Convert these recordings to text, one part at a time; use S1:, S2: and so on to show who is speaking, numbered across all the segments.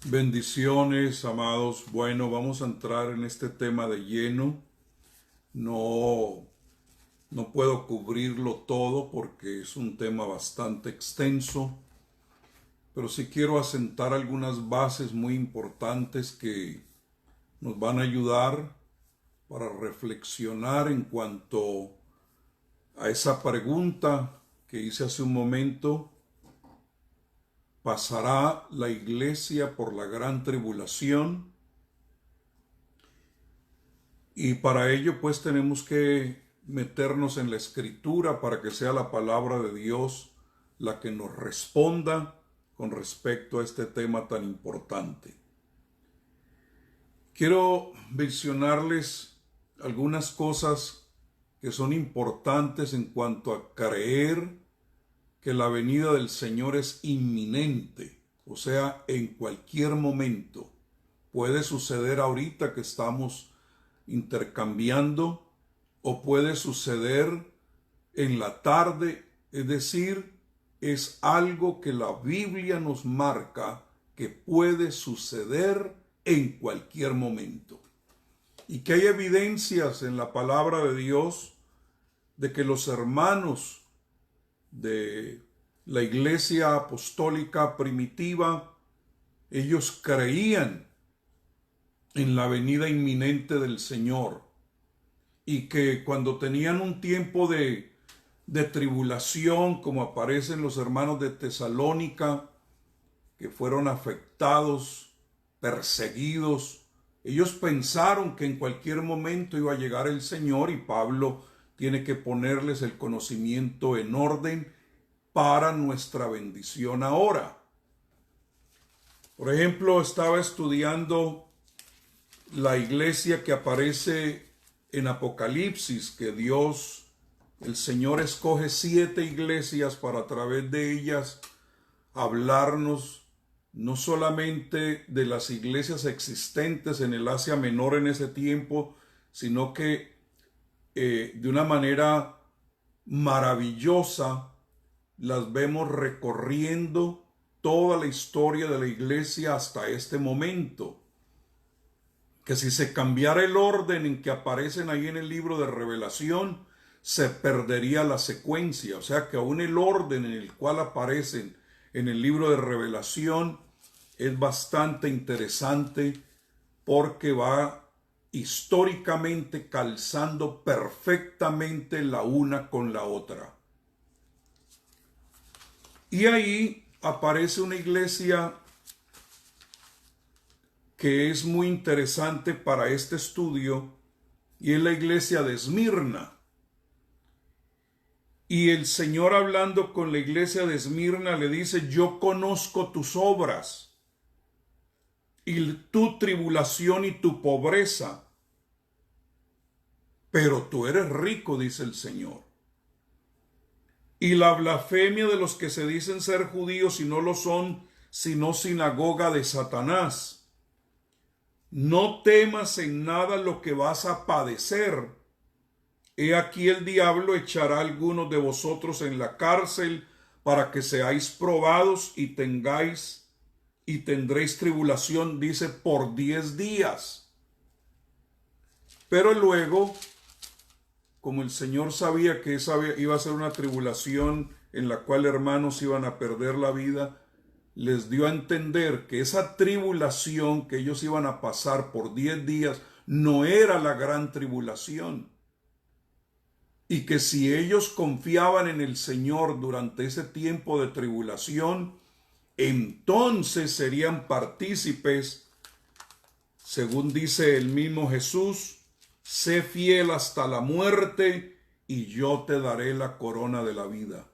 S1: Bendiciones, amados. Bueno, vamos a entrar en este tema de lleno. No, no puedo cubrirlo todo porque es un tema bastante extenso, pero sí quiero asentar algunas bases muy importantes que nos van a ayudar para reflexionar en cuanto a esa pregunta que hice hace un momento. ¿Pasará la iglesia por la gran tribulación? Y para ello pues tenemos que meternos en la escritura para que sea la palabra de Dios la que nos responda con respecto a este tema tan importante. Quiero mencionarles algunas cosas que son importantes en cuanto a creer que la venida del Señor es inminente, o sea, en cualquier momento. Puede suceder ahorita que estamos intercambiando o puede suceder en la tarde, es decir, es algo que la Biblia nos marca que puede suceder en cualquier momento. Y que hay evidencias en la palabra de Dios de que los hermanos de la iglesia apostólica primitiva, ellos creían en la venida inminente del Señor y que cuando tenían un tiempo de tribulación, como aparecen los hermanos de Tesalónica, que fueron afectados, perseguidos, ellos pensaron que en cualquier momento iba a llegar el Señor y Pablo tiene que ponerles el conocimiento en orden para nuestra bendición ahora. Por ejemplo, estaba estudiando la iglesia que aparece en Apocalipsis, que Dios, el Señor, escoge 7 iglesias para a través de ellas hablarnos no solamente de las iglesias existentes en el Asia Menor en ese tiempo, sino que de una manera maravillosa las vemos recorriendo toda la historia de la iglesia hasta este momento. Que si se cambiara el orden en que aparecen ahí en el libro de Revelación, se perdería la secuencia. O sea que aún el orden en el cual aparecen en el libro de Revelación es bastante interesante porque va históricamente calzando perfectamente la una con la otra. Y ahí aparece una iglesia que es muy interesante para este estudio, y es la iglesia de Esmirna. Y el Señor, hablando con la iglesia de Esmirna, le dice: yo conozco tus obras y tu tribulación y tu pobreza, pero tú eres rico, dice el Señor. Y la blasfemia de los que se dicen ser judíos y no lo son, sino sinagoga de Satanás. No temas en nada lo que vas a padecer. He aquí el diablo echará a algunos de vosotros en la cárcel para que seáis probados y tendréis tribulación, dice, por 10 días. Pero luego, como el Señor sabía que esa iba a ser una tribulación en la cual hermanos iban a perder la vida, les dio a entender que esa tribulación que ellos iban a pasar por 10 días no era la gran tribulación. Y que si ellos confiaban en el Señor durante ese tiempo de tribulación, entonces serían partícipes, según dice el mismo Jesús: sé fiel hasta la muerte y yo te daré la corona de la vida.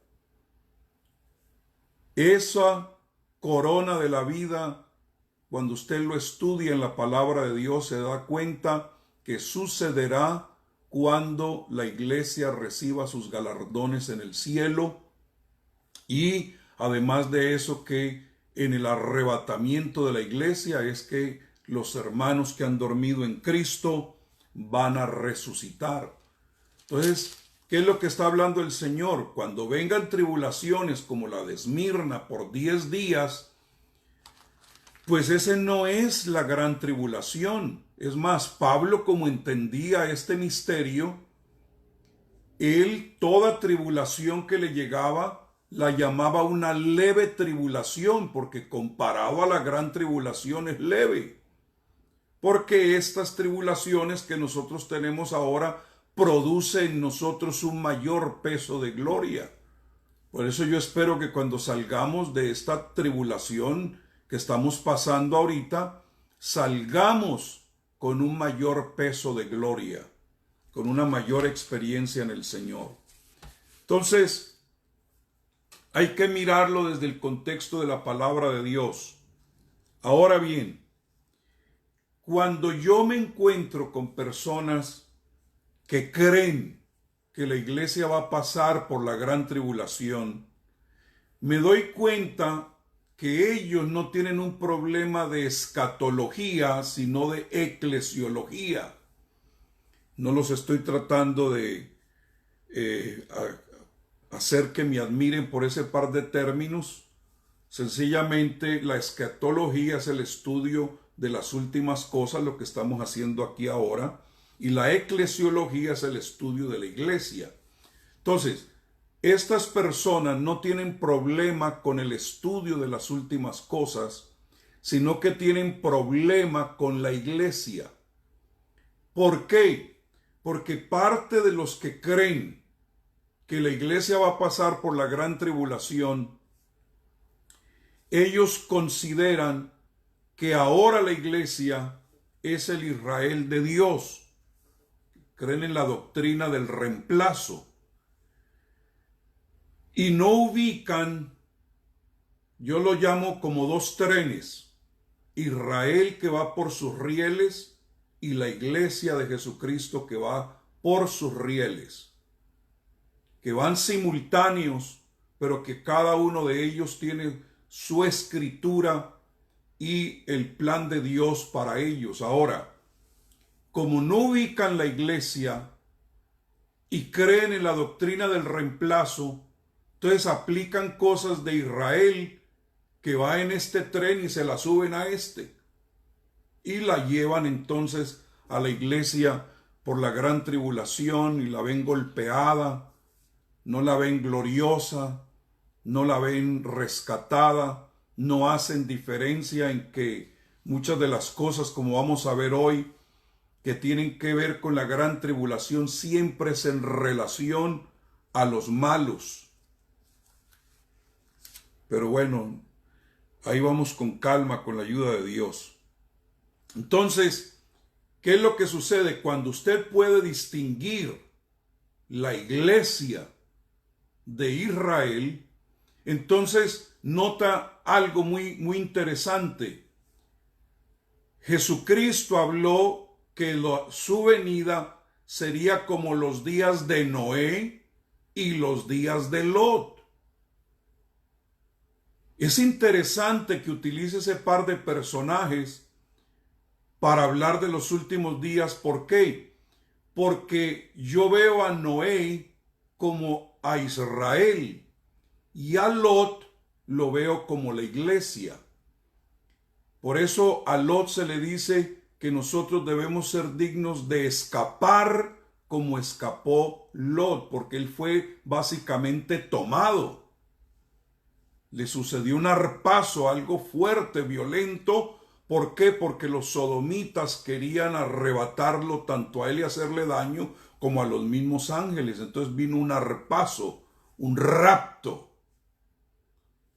S1: Esa corona de la vida, cuando usted lo estudia en la palabra de Dios, se da cuenta que sucederá cuando la iglesia reciba sus galardones en el cielo, y además de eso, que en el arrebatamiento de la iglesia es que los hermanos que han dormido en Cristo van a resucitar. Entonces, ¿qué es lo que está hablando el Señor? Cuando vengan tribulaciones como la de Esmirna por 10 días, pues ese no es la gran tribulación. Es más, Pablo, como entendía este misterio, él toda tribulación que le llegaba la llamaba una leve tribulación, porque comparado a la gran tribulación es leve. Porque estas tribulaciones que nosotros tenemos ahora producen en nosotros un mayor peso de gloria. Por eso yo espero que cuando salgamos de esta tribulación que estamos pasando ahorita, salgamos con un mayor peso de gloria, con una mayor experiencia en el Señor. Entonces, hay que mirarlo desde el contexto de la palabra de Dios. Ahora bien, cuando yo me encuentro con personas que creen que la iglesia va a pasar por la gran tribulación, me doy cuenta que ellos no tienen un problema de escatología, sino de eclesiología. No los estoy tratando de hacer que me admiren por ese par de términos. Sencillamente, la escatología es el estudio de las últimas cosas, lo que estamos haciendo aquí ahora, y la eclesiología es el estudio de la iglesia. Entonces, estas personas no tienen problema con el estudio de las últimas cosas, sino que tienen problema con la iglesia. ¿Por qué? Porque parte de los que creen que la iglesia va a pasar por la gran tribulación, ellos consideran que ahora la iglesia es el Israel de Dios. Creen en la doctrina del reemplazo. Y no ubican, yo lo llamo como dos trenes, Israel que va por sus rieles y la iglesia de Jesucristo que va por sus rieles, que van simultáneos, pero que cada uno de ellos tiene su escritura y el plan de Dios para ellos. Ahora, como no ubican la iglesia y creen en la doctrina del reemplazo, entonces aplican cosas de Israel que va en este tren y se la suben a este. Y la llevan entonces a la iglesia por la gran tribulación y la ven golpeada, no la ven gloriosa, no la ven rescatada, no hacen diferencia en que muchas de las cosas, como vamos a ver hoy, que tienen que ver con la gran tribulación, siempre es en relación a los malos. Pero bueno, ahí vamos con calma, con la ayuda de Dios. Entonces, ¿qué es lo que sucede? Cuando usted puede distinguir la iglesia de Israel, entonces nota algo muy interesante. Jesucristo habló que su venida sería como los días de Noé y los días de Lot. Es interesante que utilice ese par de personajes para hablar de los últimos días. ¿Por qué? Porque yo veo a Noé como a Israel y a Lot lo veo como la iglesia. Por eso a Lot se le dice que nosotros debemos ser dignos de escapar como escapó Lot, porque él fue básicamente tomado. Le sucedió un arpazo, algo fuerte, violento. ¿Por qué? Porque los sodomitas querían arrebatarlo tanto a él y hacerle daño como a los mismos ángeles. Entonces vino un arpazo, un rapto.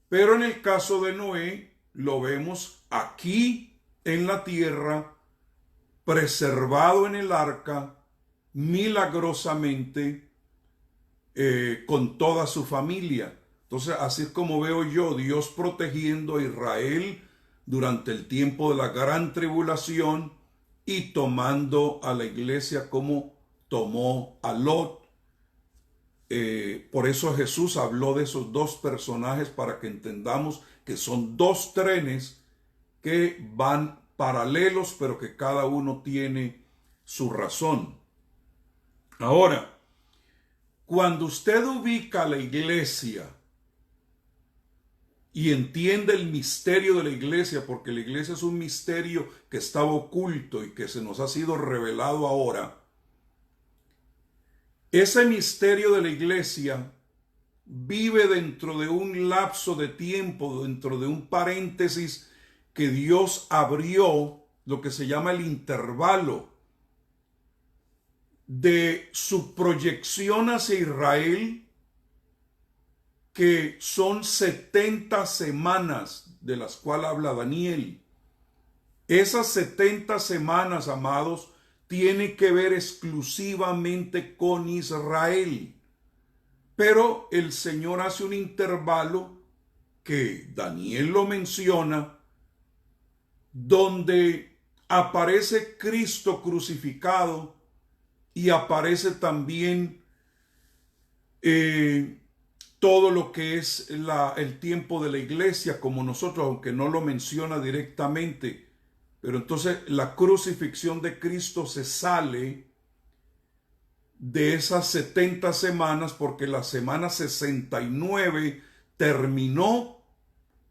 S1: Pero en el caso de Noé, lo vemos aquí en la tierra, preservado en el arca, milagrosamente, con toda su familia. Entonces, así es como veo yo, Dios protegiendo a Israel durante el tiempo de la gran tribulación y tomando a la iglesia como tomó a Lot. Por eso Jesús habló de esos dos personajes para que entendamos que son dos trenes que van paralelos, pero que cada uno tiene su razón. Ahora, cuando usted ubica la iglesia y entiende el misterio de la iglesia, porque la iglesia es un misterio que estaba oculto y que se nos ha sido revelado ahora, ese misterio de la iglesia vive dentro de un lapso de tiempo, dentro de un paréntesis que Dios abrió, lo que se llama el intervalo de su proyección hacia Israel, que son 70 semanas de las cuales habla Daniel. Esas 70 semanas, amados, tienen que ver exclusivamente con Israel. Pero el Señor hace un intervalo que Daniel lo menciona, donde aparece Cristo crucificado y aparece también todo lo que es el tiempo de la iglesia, como nosotros, aunque no lo menciona directamente. Pero entonces la crucifixión de Cristo se sale de esas 70 semanas, porque la semana 69 terminó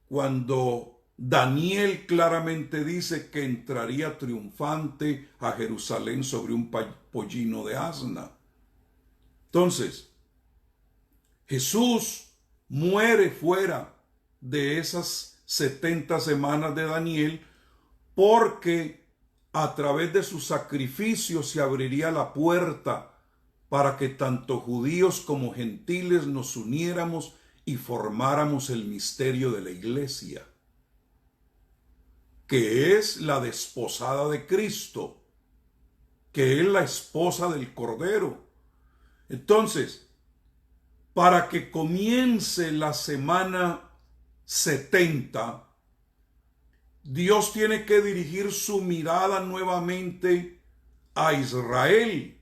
S1: cuando Daniel claramente dice que entraría triunfante a Jerusalén sobre un pollino de asna. Entonces, Jesús muere fuera de esas 70 semanas de Daniel, porque a través de su sacrificio se abriría la puerta para que tanto judíos como gentiles nos uniéramos y formáramos el misterio de la iglesia, que es la desposada de Cristo, que es la esposa del Cordero. Entonces, para que comience la semana 70, Dios tiene que dirigir su mirada nuevamente a Israel.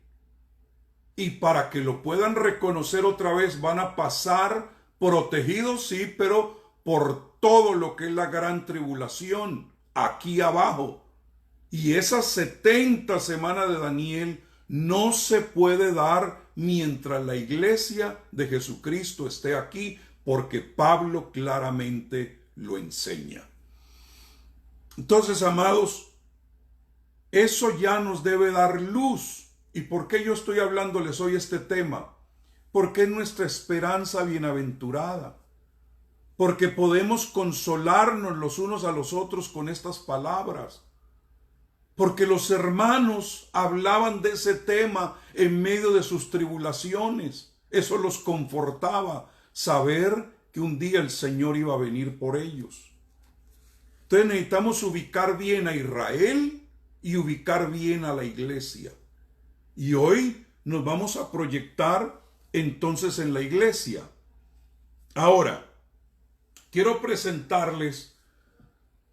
S1: Y para que lo puedan reconocer otra vez, van a pasar protegidos, sí, pero por todo lo que es la gran tribulación, aquí abajo. Y esas 70 semanas de Daniel no se puede dar mientras la iglesia de Jesucristo esté aquí, porque Pablo claramente lo enseña. Entonces, amados, eso ya nos debe dar luz. ¿Y por qué yo estoy hablándoles hoy este tema? Porque es nuestra esperanza bienaventurada. Porque podemos consolarnos los unos a los otros con estas palabras. Porque los hermanos hablaban de ese tema en medio de sus tribulaciones. Eso los confortaba, saber que un día el Señor iba a venir por ellos. Entonces necesitamos ubicar bien a Israel y ubicar bien a la iglesia. Y hoy nos vamos a proyectar entonces en la iglesia. Ahora, quiero presentarles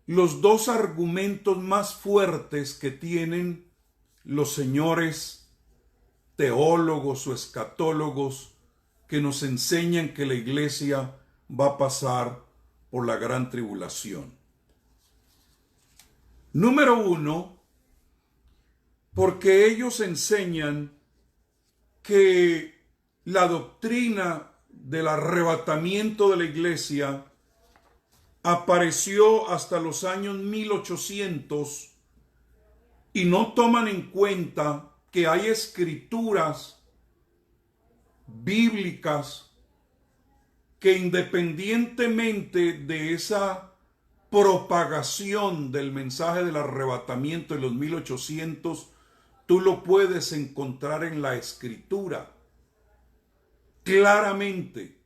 S1: los dos argumentos más fuertes que tienen los señores teólogos o escatólogos que nos enseñan que la iglesia va a pasar por la gran tribulación. Número uno, porque ellos enseñan que la doctrina del arrebatamiento de la iglesia apareció hasta los años 1800 y no toman en cuenta que hay escrituras bíblicas que, independientemente de esa propagación del mensaje del arrebatamiento en los 1800, tú lo puedes encontrar en la escritura claramente.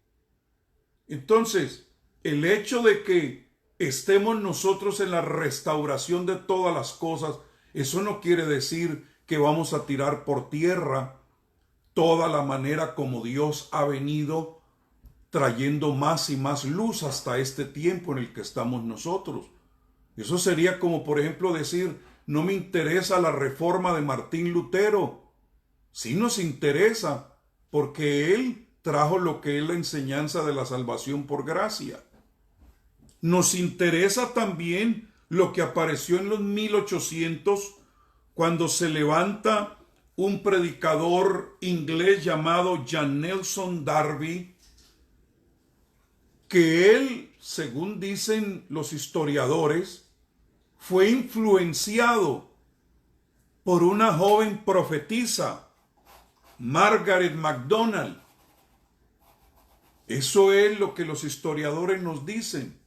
S1: Entonces, el hecho de que estemos nosotros en la restauración de todas las cosas, eso no quiere decir que vamos a tirar por tierra toda la manera como Dios ha venido trayendo más y más luz hasta este tiempo en el que estamos nosotros. Eso sería como, por ejemplo, decir, no me interesa la reforma de Martín Lutero. Sí nos interesa, porque él trajo lo que es la enseñanza de la salvación por gracia. Nos interesa también lo que apareció en los 1800, cuando se levanta un predicador inglés llamado John Nelson Darby, que él según dicen los historiadores, fue influenciado por una joven profetisa, Margaret MacDonald. Eso es lo que los historiadores nos dicen.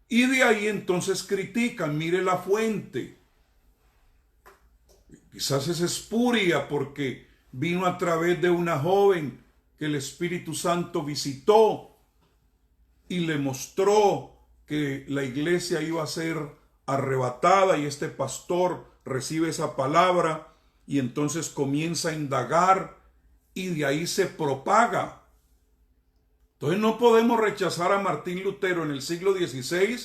S1: Y de ahí entonces critican, mire la fuente. Quizás es espuria porque vino a través de una joven que el Espíritu Santo visitó y le mostró que la iglesia iba a ser arrebatada, y este pastor recibe esa palabra y entonces comienza a indagar y de ahí se propaga. Entonces no podemos rechazar a Martín Lutero en el siglo XVI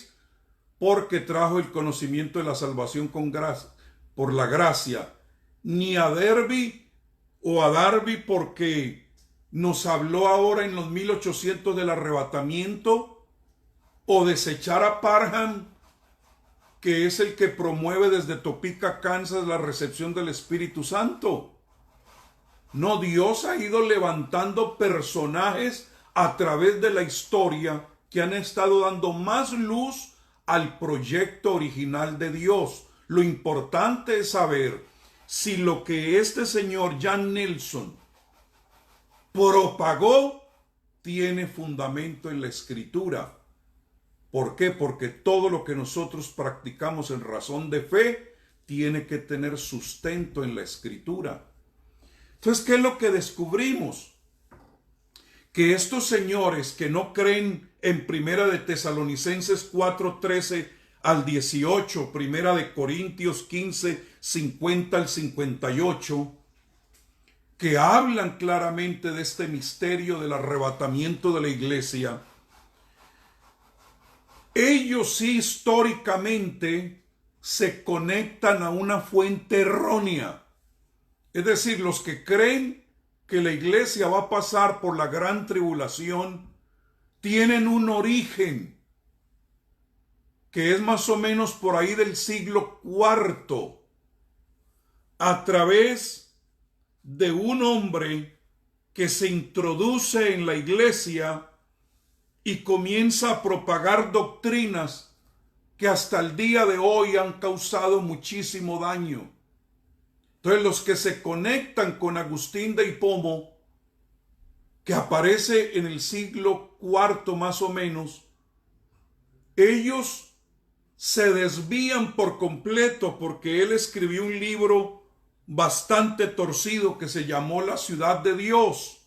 S1: porque trajo el conocimiento de la salvación por la gracia, ni a Darby porque nos habló ahora en los 1800 del arrebatamiento, o desechar a Parham, que es el que promueve desde Topeka, Kansas, la recepción del Espíritu Santo. No, Dios ha ido levantando personajes a través de la historia que han estado dando más luz al proyecto original de Dios. Lo importante es saber si lo que este señor Jan Nelson propagó tiene fundamento en la Escritura. ¿Por qué? Porque todo lo que nosotros practicamos en razón de fe tiene que tener sustento en la Escritura. Entonces, ¿qué es lo que descubrimos? Que estos señores que no creen en Primera de Tesalonicenses 4:13 al 18, Primera de Corintios 15, 50 al 58, que hablan claramente de este misterio del arrebatamiento de la iglesia, ellos sí históricamente se conectan a una fuente errónea. Es decir, los que creen que la iglesia va a pasar por la gran tribulación tienen un origen que es más o menos por ahí del siglo IV, a través de un hombre que se introduce en la iglesia y comienza a propagar doctrinas que hasta el día de hoy han causado muchísimo daño. Entonces, los que se conectan con Agustín de Hipona, que aparece en el siglo IV más o menos, ellos se desvían por completo porque él escribió un libro bastante torcido que se llamó La Ciudad de Dios.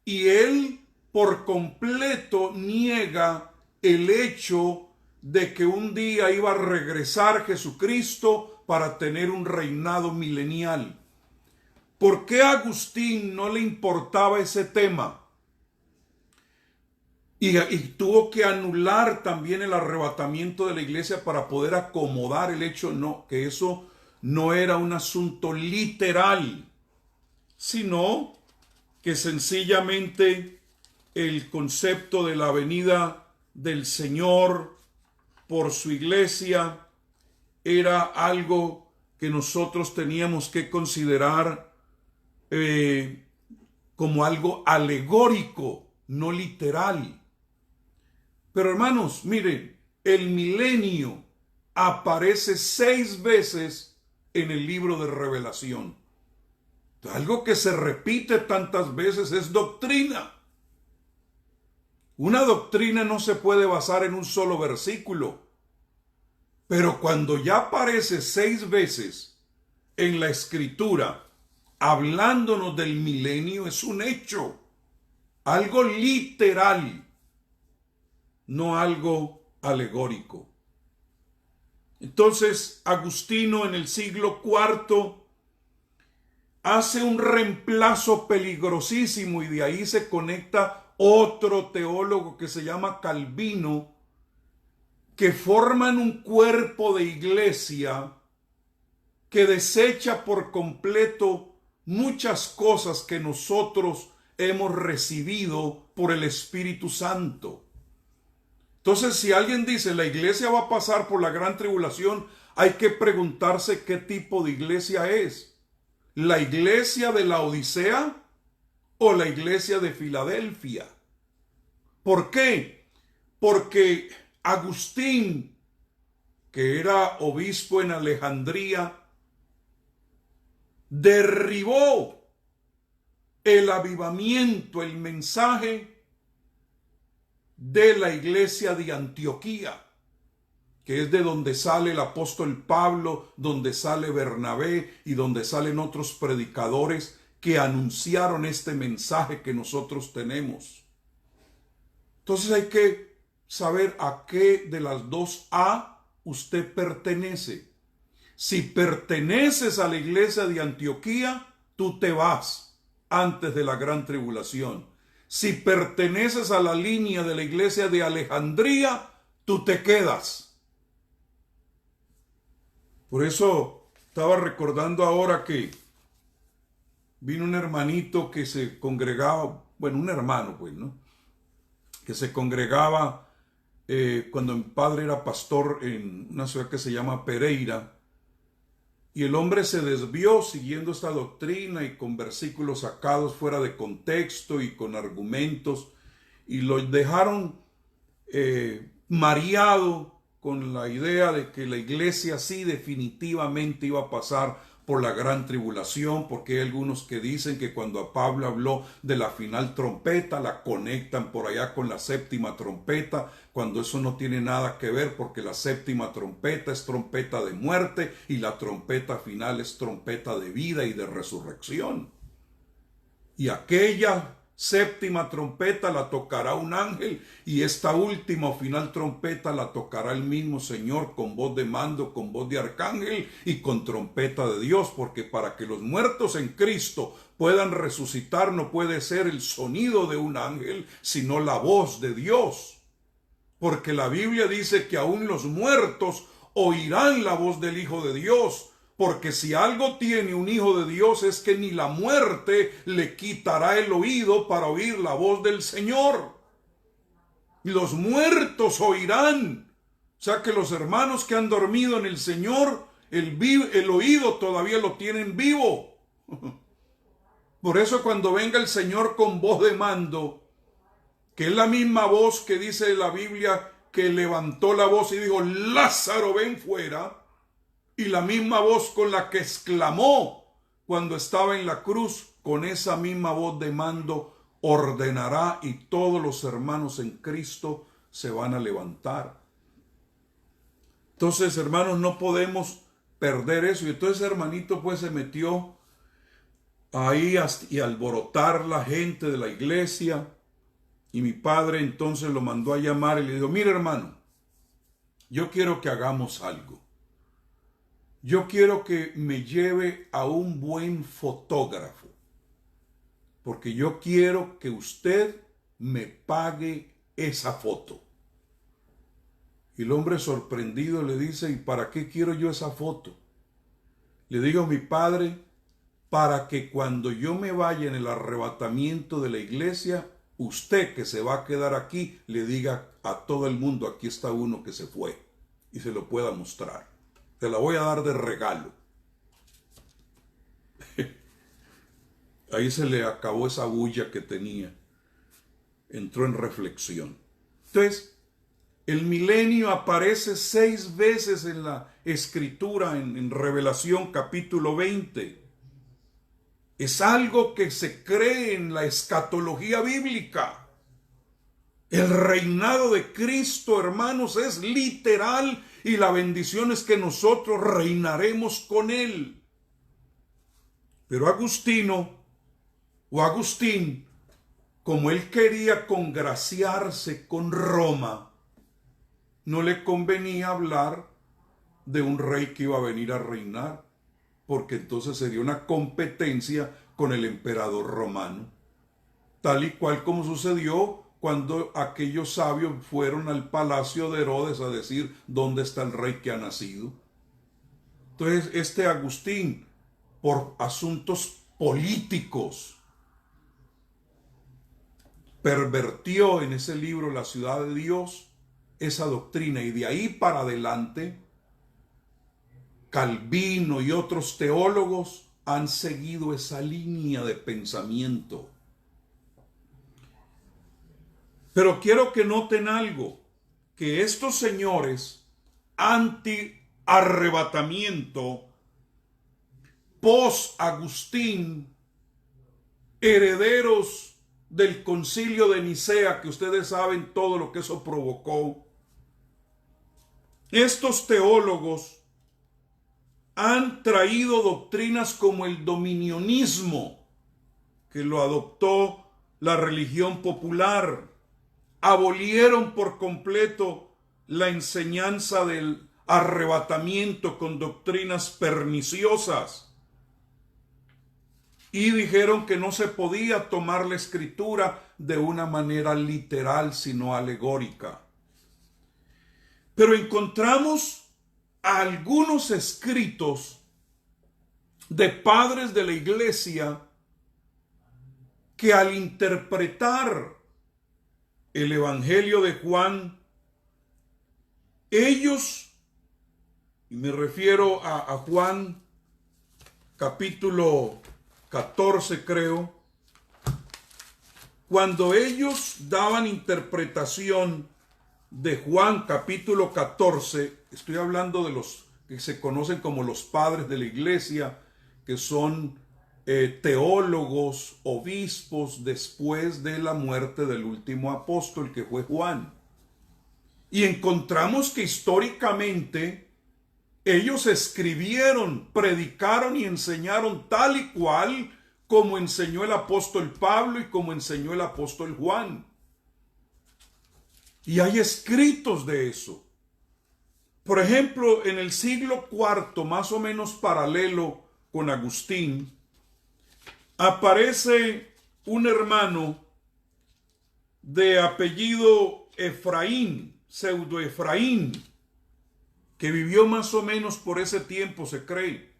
S1: Y él por completo niega el hecho de que un día iba a regresar Jesucristo para tener un reinado milenial. ¿Por qué a Agustín no le importaba ese tema? Y tuvo que anular también el arrebatamiento de la iglesia para poder acomodar el hecho, que eso no era un asunto literal, sino que sencillamente el concepto de la venida del Señor por su iglesia era algo que nosotros teníamos que considerar como algo alegórico, no literal. Pero hermanos, miren, el milenio aparece 6 veces en el libro de Revelación. Algo que se repite tantas veces es doctrina. Una doctrina no se puede basar en un solo versículo. Pero cuando ya aparece 6 veces en la Escritura hablándonos del milenio, es un hecho, algo literal, no algo alegórico. Entonces, Agustino en el siglo IV hace un reemplazo peligrosísimo, y de ahí se conecta otro teólogo que se llama Calvino, que forman un cuerpo de iglesia que desecha por completo muchas cosas que nosotros hemos recibido por el Espíritu Santo. Entonces, si alguien dice la iglesia va a pasar por la gran tribulación, hay que preguntarse qué tipo de iglesia es. ¿La iglesia de la Odisea o la iglesia de Filadelfia? ¿Por qué? Porque Agustín, que era obispo en Alejandría, derribó el avivamiento, el mensaje de la iglesia de Antioquía, que es de donde sale el apóstol Pablo, donde sale Bernabé y donde salen otros predicadores que anunciaron este mensaje que nosotros tenemos. Entonces hay que saber a qué de las dos A usted pertenece. Si perteneces a la iglesia de Antioquía, tú te vas antes de la gran tribulación. Si perteneces a la línea de la iglesia de Alejandría, tú te quedas. Por eso estaba recordando ahora que vino un hermanito que se congregaba, bueno, un hermano pues, ¿no? Que se congregaba cuando mi padre era pastor en una ciudad que se llama Pereira. Y el hombre se desvió siguiendo esta doctrina y con versículos sacados fuera de contexto y con argumentos, y lo dejaron mareado con la idea de que la iglesia sí definitivamente iba a pasar por la gran tribulación, porque hay algunos que dicen que cuando a Pablo habló de la final trompeta, la conectan por allá con la séptima trompeta, cuando eso no tiene nada que ver, porque la séptima trompeta es trompeta de muerte y la trompeta final es trompeta de vida y de resurrección. Y aquella séptima trompeta la tocará un ángel, y esta última o final trompeta la tocará el mismo Señor con voz de mando, con voz de arcángel y con trompeta de Dios, porque para que los muertos en Cristo puedan resucitar no puede ser el sonido de un ángel, sino la voz de Dios. Porque la Biblia dice que aún los muertos oirán la voz del Hijo de Dios. Porque si algo tiene un hijo de Dios es que ni la muerte le quitará el oído para oír la voz del Señor. Los muertos oirán. O sea que los hermanos que han dormido en el Señor, el oído todavía lo tienen vivo. Por eso cuando venga el Señor con voz de mando, que es la misma voz que dice la Biblia que levantó la voz y dijo, Lázaro, ven fuera. Y la misma voz con la que exclamó cuando estaba en la cruz, con esa misma voz de mando ordenará, y todos los hermanos en Cristo se van a levantar. Entonces, hermanos, no podemos perder eso. Y entonces, hermanito, pues se metió ahí y alborotar la gente de la iglesia. Y mi padre entonces lo mandó a llamar y le dijo, mire, hermano, yo quiero que hagamos algo. Yo quiero que me lleve a un buen fotógrafo, porque yo quiero que usted me pague esa foto. Y el hombre sorprendido le dice, ¿y para qué quiero yo esa foto? Le digo, mi padre, para que cuando yo me vaya en el arrebatamiento de la iglesia, usted que se va a quedar aquí, le diga a todo el mundo, aquí está uno que se fue, y se lo pueda mostrar. Te la voy a dar de regalo. Ahí se le acabó esa bulla que tenía. Entró en reflexión. Entonces, el milenio aparece 6 veces en la Escritura, en Revelación capítulo 20. Es algo que se cree en la escatología bíblica. El reinado de Cristo, hermanos, es literal, y la bendición es que nosotros reinaremos con Él. Pero Agustín, como él quería congraciarse con Roma, no le convenía hablar de un rey que iba a venir a reinar, porque entonces sería una competencia con el emperador romano, tal y cual como sucedió cuando aquellos sabios fueron al palacio de Herodes a decir, ¿dónde está el rey que ha nacido? Entonces, este Agustín, por asuntos políticos, pervertió en ese libro, La Ciudad de Dios, esa doctrina, y de ahí para adelante, Calvino y otros teólogos han seguido esa línea de pensamiento. Pero quiero que noten algo, que estos señores anti-arrebatamiento, post-Agustín, herederos del concilio de Nicea, que ustedes saben todo lo que eso provocó, estos teólogos han traído doctrinas como el dominionismo, que lo adoptó la religión popular, abolieron por completo la enseñanza del arrebatamiento con doctrinas perniciosas y dijeron que no se podía tomar la escritura de una manera literal, sino alegórica. Pero encontramos algunos escritos de padres de la iglesia que al interpretar el Evangelio de Juan, ellos, y me refiero a Juan capítulo 14 creo, cuando ellos daban interpretación de Juan capítulo 14, estoy hablando de los que se conocen como los padres de la iglesia, que son teólogos, obispos después de la muerte del último apóstol que fue Juan. Y encontramos que históricamente ellos escribieron, predicaron y enseñaron tal y cual como enseñó el apóstol Pablo y como enseñó el apóstol Juan. Y hay escritos de eso. Por ejemplo, en el siglo IV, más o menos paralelo con Agustín, aparece un hermano de apellido Efraín, pseudo Efraín, que vivió más o menos por ese tiempo, se cree.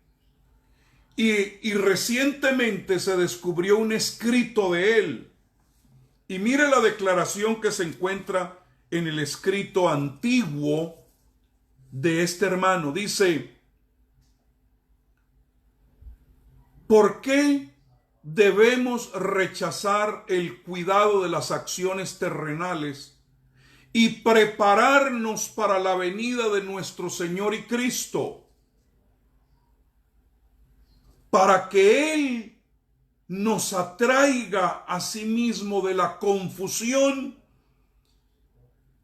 S1: Y recientemente se descubrió un escrito de él. Y mire la declaración que se encuentra en el escrito antiguo de este hermano. Dice: ¿por qué debemos rechazar el cuidado de las acciones terrenales y prepararnos para la venida de nuestro Señor y Cristo, para que Él nos atraiga a sí mismo de la confusión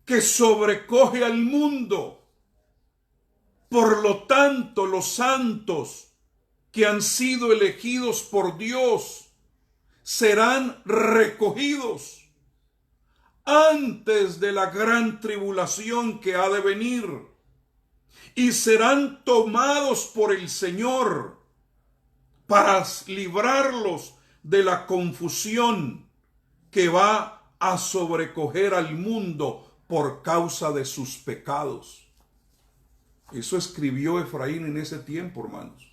S1: que sobrecoge al mundo? Por lo tanto, los santos que han sido elegidos por Dios serán recogidos antes de la gran tribulación que ha de venir y serán tomados por el Señor para librarlos de la confusión que va a sobrecoger al mundo por causa de sus pecados. Eso escribió Efraín en ese tiempo, hermanos.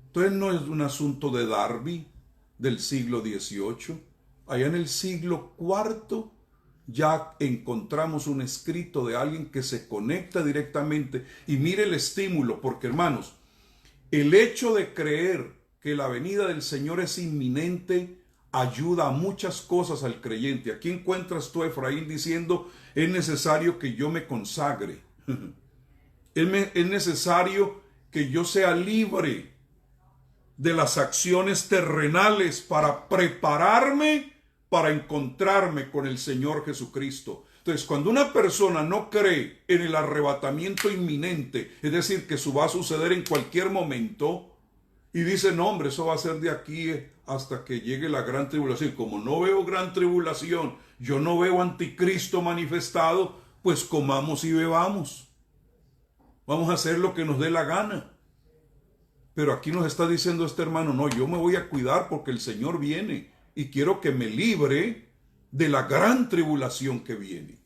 S1: Entonces no es un asunto de Darby del siglo XVIII. Allá en el siglo IV ya encontramos un escrito de alguien que se conecta directamente. Y mire el estímulo, porque hermanos, el hecho de creer que la venida del Señor es inminente ayuda a muchas cosas al creyente. Aquí encuentras tú a Efraín diciendo: es necesario que yo me consagre. Es necesario que yo sea libre de las acciones terrenales para prepararme para encontrarme con el Señor Jesucristo. Entonces, cuando una persona no cree en el arrebatamiento inminente, es decir, que eso va a suceder en cualquier momento, y dice: no, hombre, eso va a ser de aquí hasta que llegue la gran tribulación. Como no veo gran tribulación, yo no veo anticristo manifestado, pues comamos y bebamos. Vamos a hacer lo que nos dé la gana. Pero aquí nos está diciendo este hermano: no, yo me voy a cuidar porque el Señor viene y quiero que me libre de la gran tribulación que viene.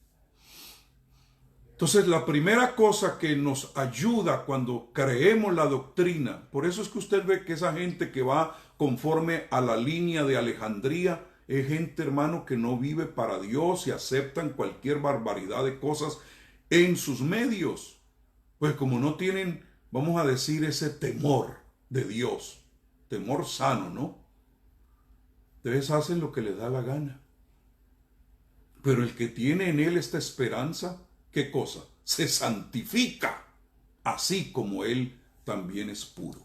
S1: Entonces, la primera cosa que nos ayuda cuando creemos la doctrina, por eso es que usted ve que esa gente que va conforme a la línea de Alejandría es gente, hermano, que no vive para Dios y aceptan cualquier barbaridad de cosas en sus medios. Pues como no tienen, vamos a decir, ese temor de Dios, temor sano, ¿no? Entonces hacen lo que les da la gana. Pero el que tiene en él esta esperanza, ¿qué cosa? Se santifica, así como él también es puro.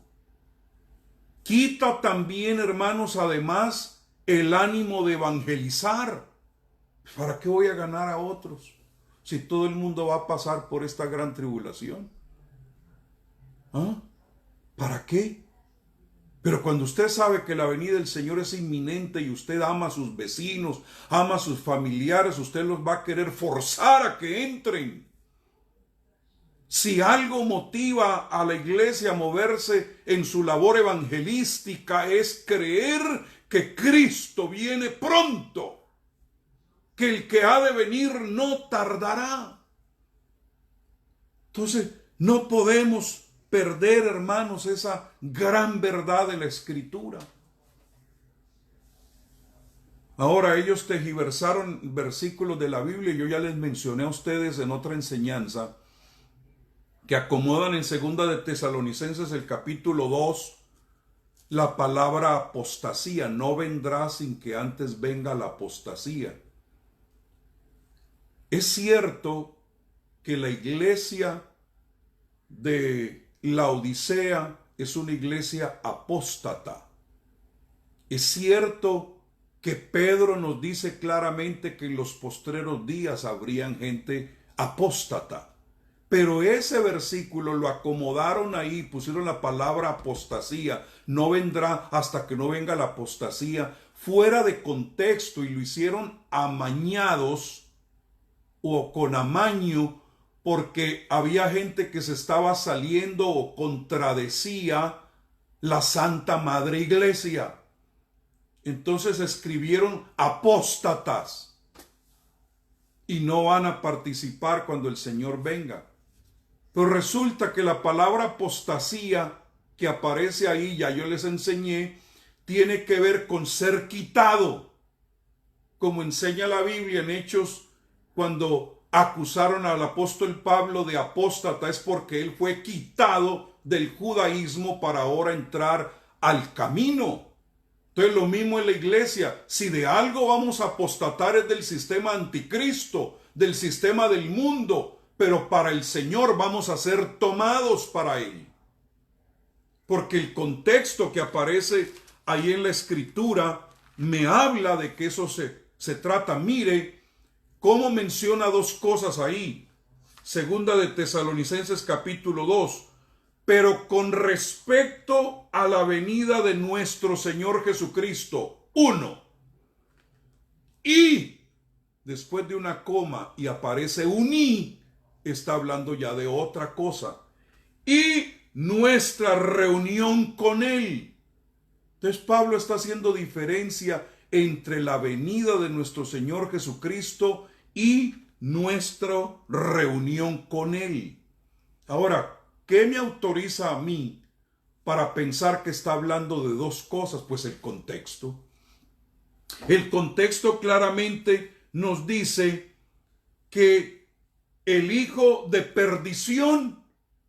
S1: Quita también, hermanos, además, el ánimo de evangelizar. ¿Para qué voy a ganar a otros si todo el mundo va a pasar por esta gran tribulación? ¿Ah? ¿Para qué? Pero cuando usted sabe que la venida del Señor es inminente y usted ama a sus vecinos, ama a sus familiares, usted los va a querer forzar a que entren. Si algo motiva a la iglesia a moverse en su labor evangelística es creer que Cristo viene pronto, que el que ha de venir no tardará. Entonces, no podemos perder, hermanos, esa gran verdad de la Escritura. Ahora, ellos tergiversaron versículos de la Biblia. Yo ya les mencioné a ustedes en otra enseñanza que acomodan en 2 de Tesalonicenses el capítulo 2 la palabra apostasía. No vendrá sin que antes venga la apostasía. Es cierto que la iglesia de Laodicea es una iglesia apóstata. Es cierto que Pedro nos dice claramente que en los postreros días habrían gente apóstata. Pero ese versículo lo acomodaron ahí, pusieron la palabra apostasía, no vendrá hasta que no venga la apostasía, fuera de contexto, y lo hicieron amañados o con amaño, porque había gente que se estaba saliendo o contradecía la Santa Madre Iglesia. Entonces escribieron apóstatas y no van a participar cuando el Señor venga. Pero resulta que la palabra apostasía que aparece ahí, ya yo les enseñé, tiene que ver con ser quitado, como enseña la Biblia en Hechos, cuando acusaron al apóstol Pablo de apóstata, es porque él fue quitado del judaísmo para ahora entrar al camino. Entonces lo mismo en la iglesia, si de algo vamos a apostatar es del sistema anticristo, del sistema del mundo, pero para el Señor vamos a ser tomados para Él. Porque el contexto que aparece ahí en la Escritura me habla de que eso se trata. Mire cómo menciona dos cosas ahí. 2 de Tesalonicenses capítulo 2. Pero con respecto a la venida de nuestro Señor Jesucristo, 1. Y después de una coma y aparece un y, está hablando ya de otra cosa. Y nuestra reunión con Él. Entonces Pablo está haciendo diferencia entre la venida de nuestro Señor Jesucristo y nuestra reunión con Él. Ahora, ¿qué me autoriza a mí para pensar que está hablando de dos cosas? Pues el contexto. El contexto claramente nos dice que el hijo de perdición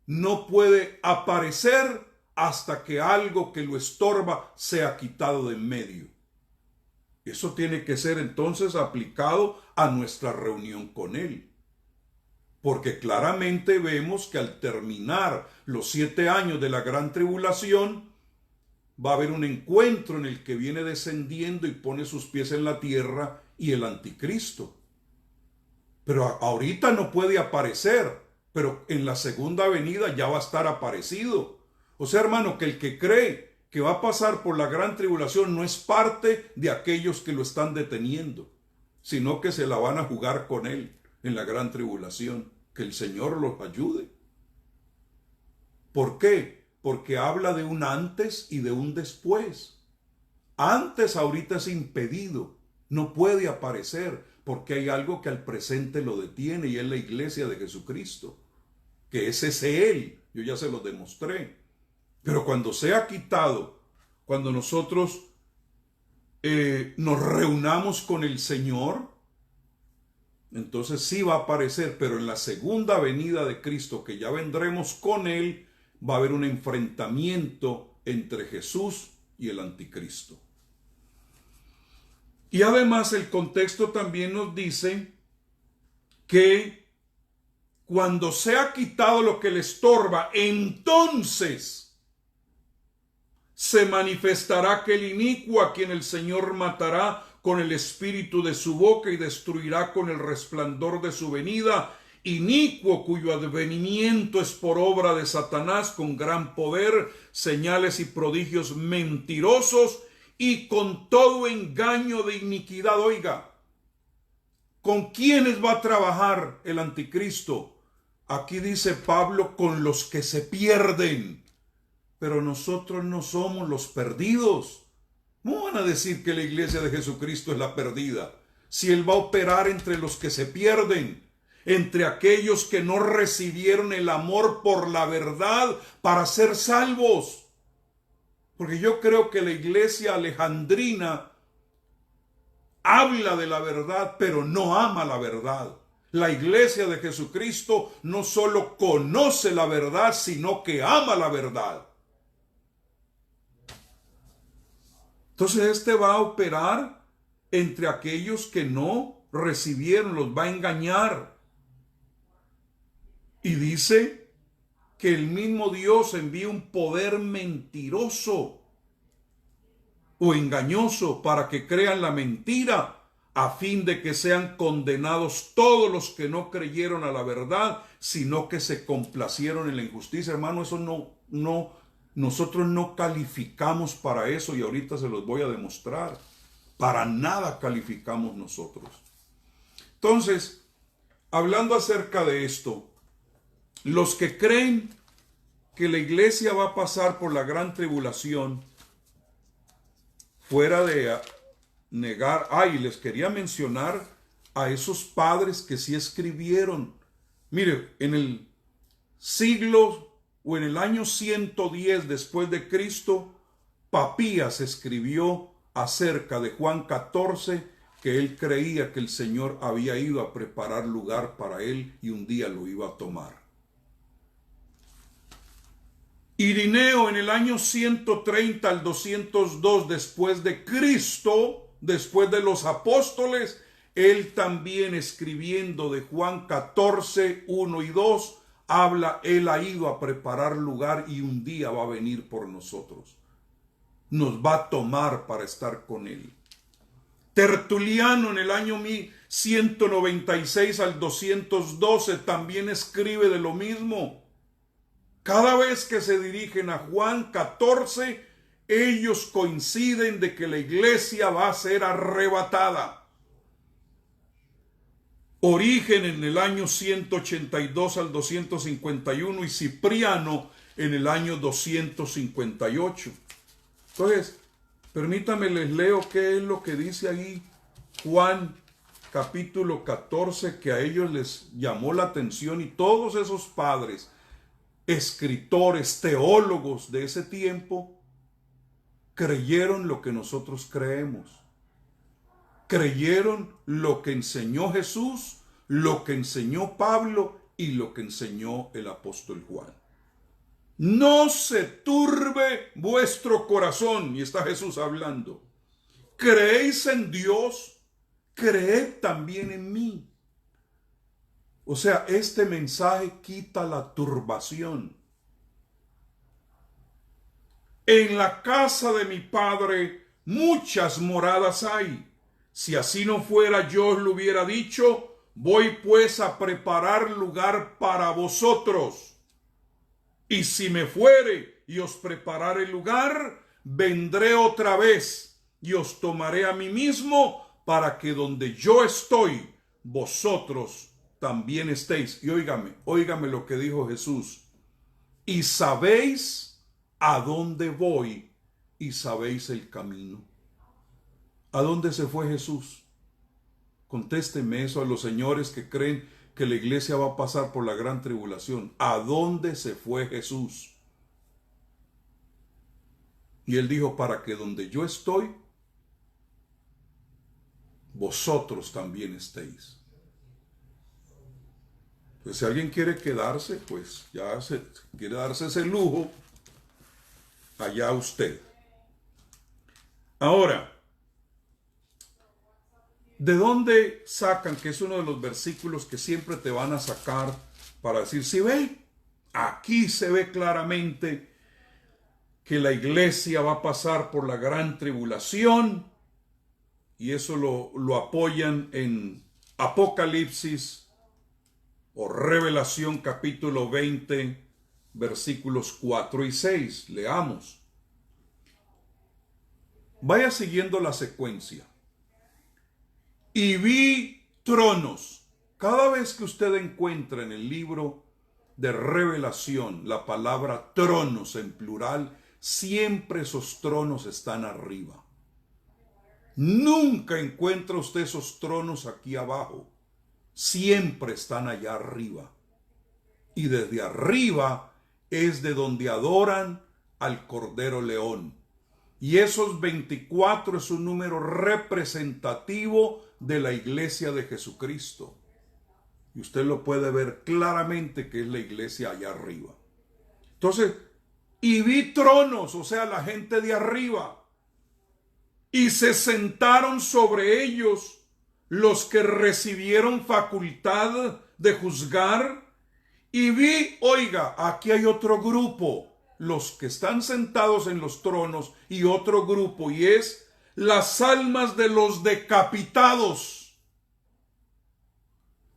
S1: no puede aparecer hasta que algo que lo estorba sea quitado de en medio. Eso tiene que ser entonces aplicado a nuestra reunión con Él. Porque claramente vemos que al terminar los 7 años de la gran tribulación, va a haber un encuentro en el que viene descendiendo y pone sus pies en la tierra y el anticristo. Pero ahorita no puede aparecer, pero en la segunda venida ya va a estar aparecido. O sea, hermano, que el que cree que va a pasar por la gran tribulación no es parte de aquellos que lo están deteniendo, sino que se la van a jugar con él en la gran tribulación. Que el Señor los ayude. ¿Por qué? Porque habla de un antes y de un después. Antes ahorita es impedido, no puede aparecer, porque hay algo que al presente lo detiene y es la iglesia de Jesucristo, que es ese Él. Yo ya se lo demostré. Pero cuando sea quitado, cuando nosotros nos reunamos con el Señor, entonces sí va a aparecer, pero en la segunda venida de Cristo, que ya vendremos con Él, va a haber un enfrentamiento entre Jesús y el anticristo. Y además el contexto también nos dice que cuando sea quitado lo que le estorba, entonces se manifestará aquel inicuo a quien el Señor matará con el espíritu de su boca y destruirá con el resplandor de su venida, inicuo cuyo advenimiento es por obra de Satanás con gran poder, señales y prodigios mentirosos y con todo engaño de iniquidad. Oiga, ¿con quiénes va a trabajar el anticristo? Aquí dice Pablo, con los que se pierden. Pero nosotros no somos los perdidos. ¿Cómo van a decir que la iglesia de Jesucristo es la perdida? Si Él va a operar entre los que se pierden, entre aquellos que no recibieron el amor por la verdad para ser salvos. Porque yo creo que la iglesia alejandrina habla de la verdad, pero no ama la verdad. La iglesia de Jesucristo no solo conoce la verdad, sino que ama la verdad. Entonces este va a operar entre aquellos que no recibieron, los va a engañar. Y dice que el mismo Dios envía un poder mentiroso o engañoso para que crean la mentira, a fin de que sean condenados todos los que no creyeron a la verdad, sino que se complacieron en la injusticia. Hermano, eso nosotros no calificamos para eso, y ahorita se los voy a demostrar. Para nada calificamos nosotros. Entonces, hablando acerca de esto, los que creen que la iglesia va a pasar por la gran tribulación, fuera de negar, les quería mencionar a esos padres que sí escribieron. Mire, en el siglo o en el año 110 después de Cristo, Papías escribió acerca de Juan 14, que él creía que el Señor había ido a preparar lugar para él y un día lo iba a tomar. Irineo en el año 130 al 202 después de Cristo, después de los apóstoles, él también escribiendo de Juan 14, 1 y 2, habla, él ha ido a preparar lugar y un día va a venir por nosotros. Nos va a tomar para estar con él. Tertuliano en el año 196 al 212 también escribe de lo mismo. Cada vez que se dirigen a Juan 14, ellos coinciden de que la iglesia va a ser arrebatada. Origen en el año 182 al 251 y Cipriano en el año 258. Entonces, permítame les leo qué es lo que dice ahí Juan capítulo 14, que a ellos les llamó la atención, y todos esos padres, escritores, teólogos de ese tiempo, creyeron lo que nosotros creemos. Creyeron lo que enseñó Jesús, lo que enseñó Pablo y lo que enseñó el apóstol Juan. No se turbe vuestro corazón, y está Jesús hablando. ¿Creéis en Dios? Creed también en mí. O sea, este mensaje quita la turbación. En la casa de mi Padre muchas moradas hay. Si así no fuera, yo os lo hubiera dicho. Voy pues a preparar lugar para vosotros. Y si me fuere y os preparare lugar, vendré otra vez y os tomaré a mí mismo, para que donde yo estoy, vosotros también estéis. Y óigame lo que dijo Jesús. Y sabéis a dónde voy y sabéis el camino. ¿A dónde se fue Jesús? Contésteme eso a los señores que creen que la iglesia va a pasar por la gran tribulación. ¿A dónde se fue Jesús? Y él dijo, para que donde yo estoy, vosotros también estéis. Pues si alguien quiere quedarse, pues ya quiere darse ese lujo, allá usted. Ahora, ¿De dónde sacan? Que es uno de los versículos que siempre te van a sacar para decir, si ve, aquí se ve claramente que la iglesia va a pasar por la gran tribulación, y eso lo apoyan en Apocalipsis o Revelación capítulo 20, versículos 4 y 6. Leamos. Vaya siguiendo la secuencia. Y vi tronos. Cada vez que usted encuentra en el libro de Revelación la palabra tronos en plural, siempre esos tronos están arriba. Nunca encuentra usted esos tronos aquí abajo. Siempre están allá arriba. Y desde arriba es de donde adoran al Cordero León. Y esos 24 es un número representativo de la iglesia de Jesucristo. Y usted lo puede ver claramente que es la iglesia allá arriba. Entonces, y vi tronos, o sea, la gente de arriba. Y se sentaron sobre ellos los que recibieron facultad de juzgar. Y vi, oiga, aquí hay otro grupo, los que están sentados en los tronos, y otro grupo, y es las almas de los decapitados.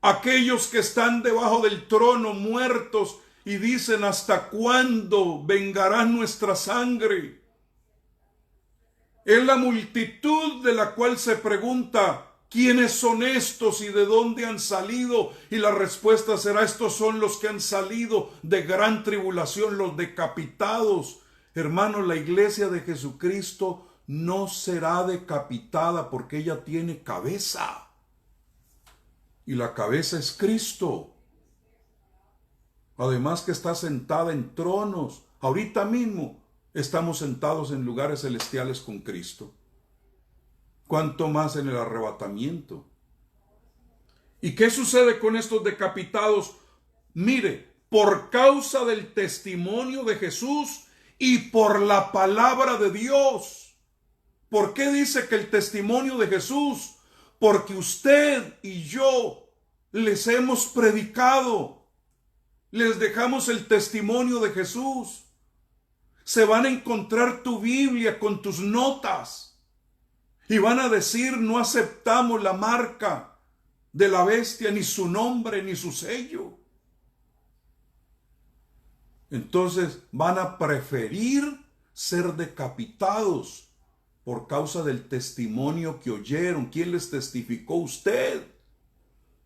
S1: Aquellos que están debajo del trono muertos y dicen, ¿hasta cuándo vengará nuestra sangre? Es la multitud de la cual se pregunta, ¿quiénes son estos y de dónde han salido? Y la respuesta será, estos son los que han salido de gran tribulación, los decapitados. Hermanos, la iglesia de Jesucristo no será decapitada porque ella tiene cabeza. Y la cabeza es Cristo. Además que está sentada en tronos. Ahorita mismo estamos sentados en lugares celestiales con Cristo. ¿Cuánto más en el arrebatamiento? ¿Y qué sucede con estos decapitados? Mire, por causa del testimonio de Jesús y por la palabra de Dios. ¿Por qué dice que el testimonio de Jesús? Porque usted y yo les hemos predicado. Les dejamos el testimonio de Jesús. Se van a encontrar tu Biblia con tus notas. Y van a decir, no aceptamos la marca de la bestia, ni su nombre, ni su sello. Entonces van a preferir ser decapitados por causa del testimonio que oyeron. ¿Quién les testificó? Usted.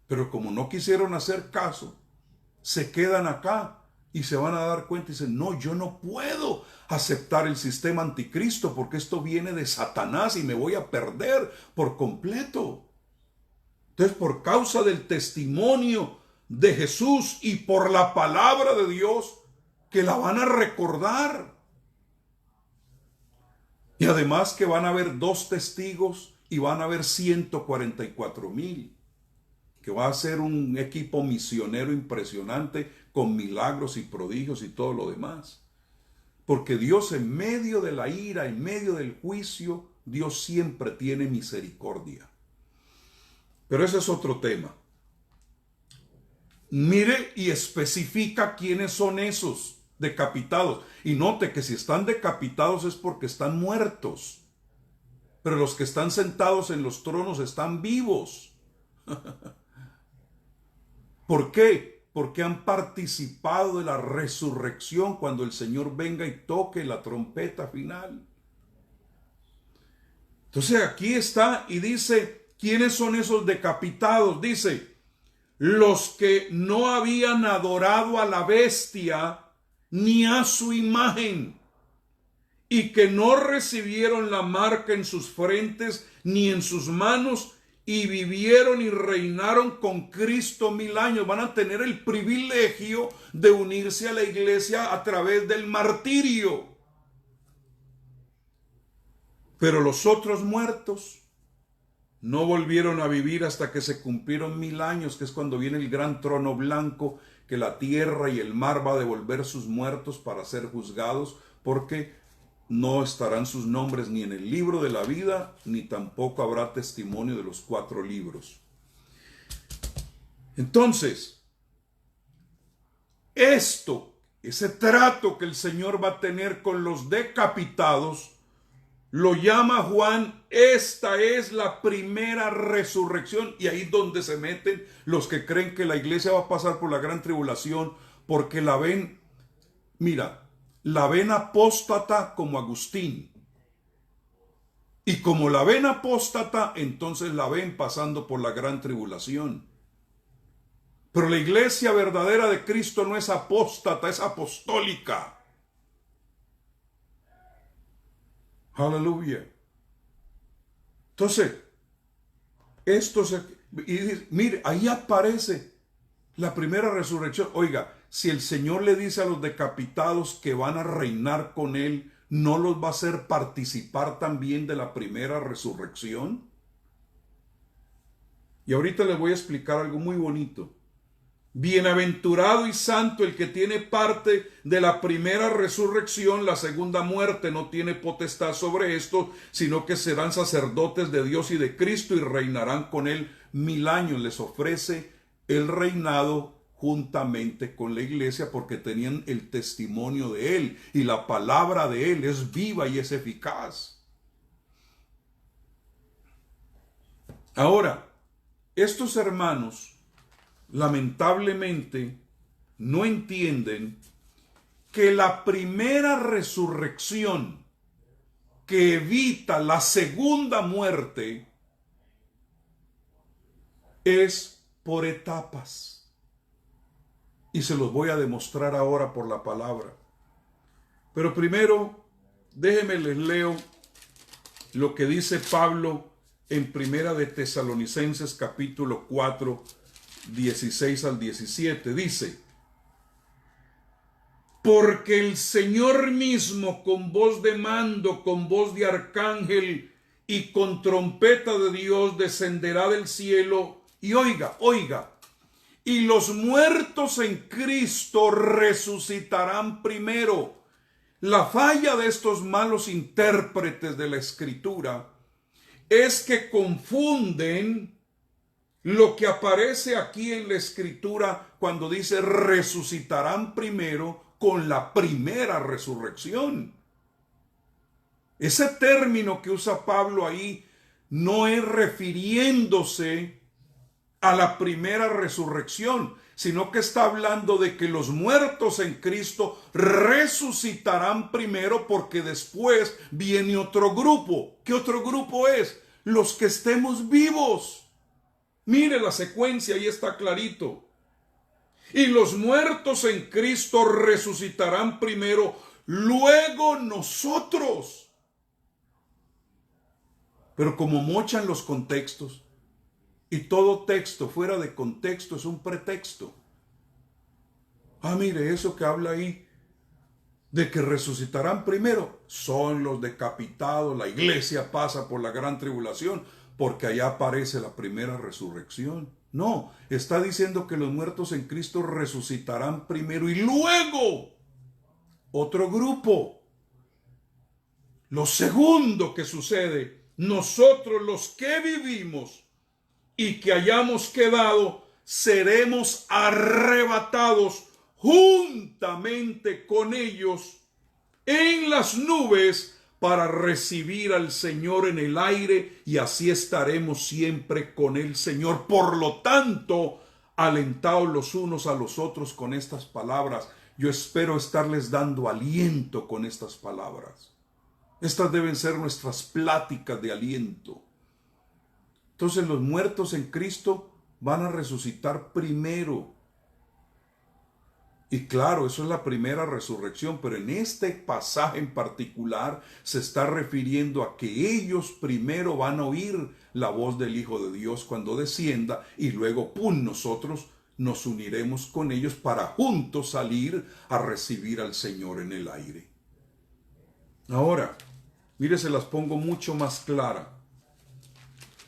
S1: Pero como no quisieron hacer caso, se quedan acá y se van a dar cuenta y dicen, no, yo no puedo aceptar el sistema anticristo porque esto viene de Satanás y me voy a perder por completo. Entonces, por causa del testimonio de Jesús y por la palabra de Dios, que la van a recordar. Y además que van a haber 2 testigos y van a haber 144,000. Que va a ser un equipo misionero impresionante con milagros y prodigios y todo lo demás. Porque Dios, en medio de la ira, en medio del juicio, Dios siempre tiene misericordia. Pero ese es otro tema. Mire y especifica quiénes son esos decapitados. Y note que si están decapitados es porque están muertos. Pero los que están sentados en los tronos están vivos. ¿Por qué? Porque han participado de la resurrección cuando el Señor venga y toque la trompeta final. Entonces aquí está y dice, ¿quiénes son esos decapitados? Dice, los que no habían adorado a la bestia ni a su imagen y que no recibieron la marca en sus frentes ni en sus manos y vivieron y reinaron con Cristo 1000 años. Van a tener el privilegio de unirse a la iglesia a través del martirio. Pero los otros muertos no volvieron a vivir hasta que se cumplieron 1000 años, que es cuando viene el gran trono blanco, que la tierra y el mar va a devolver sus muertos para ser juzgados, porque no estarán sus nombres ni en el libro de la vida, ni tampoco habrá testimonio de los 4 libros. Entonces, ese trato que el Señor va a tener con los decapitados, lo llama Juan, esta es la primera resurrección, y ahí es donde se meten los que creen que la iglesia va a pasar por la gran tribulación, porque la ven, mira, la ven apóstata como Agustín, y como la ven apóstata, entonces la ven pasando por la gran tribulación. Pero la iglesia verdadera de Cristo no es apóstata, es apostólica. Aleluya. Entonces, mire, ahí aparece la primera resurrección. Oiga, si el Señor le dice a los decapitados que van a reinar con Él, ¿no los va a hacer participar también de la primera resurrección? Y ahorita les voy a explicar algo muy bonito. Bienaventurado y santo el que tiene parte de la primera resurrección. La segunda muerte no tiene potestad sobre esto, sino que serán sacerdotes de Dios y de Cristo y reinarán con Él 1000 años. Les ofrece el reinado juntamente con la iglesia porque tenían el testimonio de Él y la palabra de Él es viva y es eficaz. Ahora, estos hermanos lamentablemente no entienden que la primera resurrección que evita la segunda muerte es por etapas. Y se los voy a demostrar ahora por la palabra. Pero primero, déjenme les leo lo que dice Pablo en Primera de Tesalonicenses capítulo 4, 16 al 17, dice: porque el Señor mismo con voz de mando, con voz de arcángel y con trompeta de Dios descenderá del cielo. Y oiga, y los muertos en Cristo resucitarán primero. La falla de estos malos intérpretes de la Escritura es que confunden lo que aparece aquí en la Escritura cuando dice resucitarán primero con la primera resurrección. Ese término que usa Pablo ahí no es refiriéndose a la primera resurrección, sino que está hablando de que los muertos en Cristo resucitarán primero porque después viene otro grupo. ¿Qué otro grupo es? Los que estemos vivos. Mire la secuencia, ahí está clarito. Y los muertos en Cristo resucitarán primero, luego nosotros. Pero como mochan los contextos, y todo texto fuera de contexto es un pretexto. Mire, eso que habla ahí, de que resucitarán primero, son los decapitados, la iglesia pasa por la gran tribulación, porque allá aparece la primera resurrección. No, está diciendo que los muertos en Cristo resucitarán primero y luego otro grupo. Lo segundo que sucede, nosotros los que vivimos y que hayamos quedado, seremos arrebatados juntamente con ellos en las nubes para recibir al Señor en el aire, y así estaremos siempre con el Señor. Por lo tanto, alentaos los unos a los otros con estas palabras. Yo espero estarles dando aliento con estas palabras. Estas deben ser nuestras pláticas de aliento. Entonces los muertos en Cristo van a resucitar primero. Y claro, eso es la primera resurrección, pero en este pasaje en particular se está refiriendo a que ellos primero van a oír la voz del Hijo de Dios cuando descienda y luego, nosotros nos uniremos con ellos para juntos salir a recibir al Señor en el aire. Ahora, mire, se las pongo mucho más clara,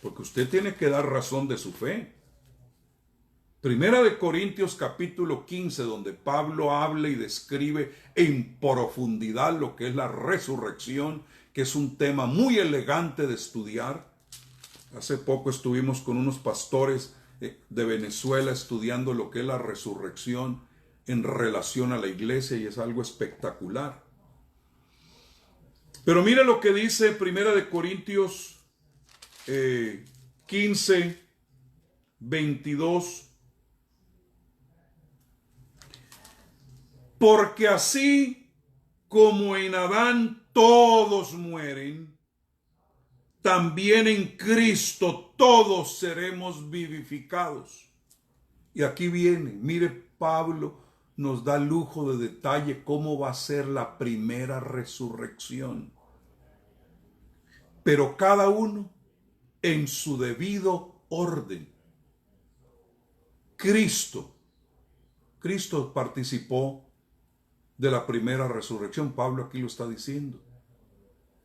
S1: porque usted tiene que dar razón de su fe. Primera de Corintios capítulo 15, donde Pablo habla y describe en profundidad lo que es la resurrección, que es un tema muy elegante de estudiar. Hace poco estuvimos con unos pastores de Venezuela estudiando lo que es la resurrección en relación a la iglesia y es algo espectacular. Pero mira lo que dice Primera de Corintios 15, 22. Porque así como en Adán todos mueren, también en Cristo todos seremos vivificados. Y aquí viene, mire, Pablo nos da lujo de detalle cómo va a ser la primera resurrección. Pero cada uno en su debido orden. Cristo participó de la primera resurrección. Pablo aquí lo está diciendo.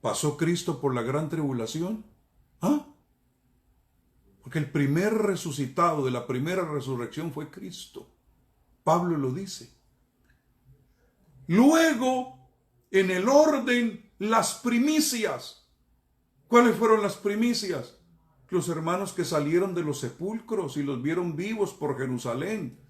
S1: ¿Pasó Cristo por la gran tribulación? ¿Ah? Porque el primer resucitado de la primera resurrección fue Cristo. Pablo lo dice. Luego, en el orden, las primicias. ¿Cuáles fueron las primicias? Los hermanos que salieron de los sepulcros y los vieron vivos por Jerusalén.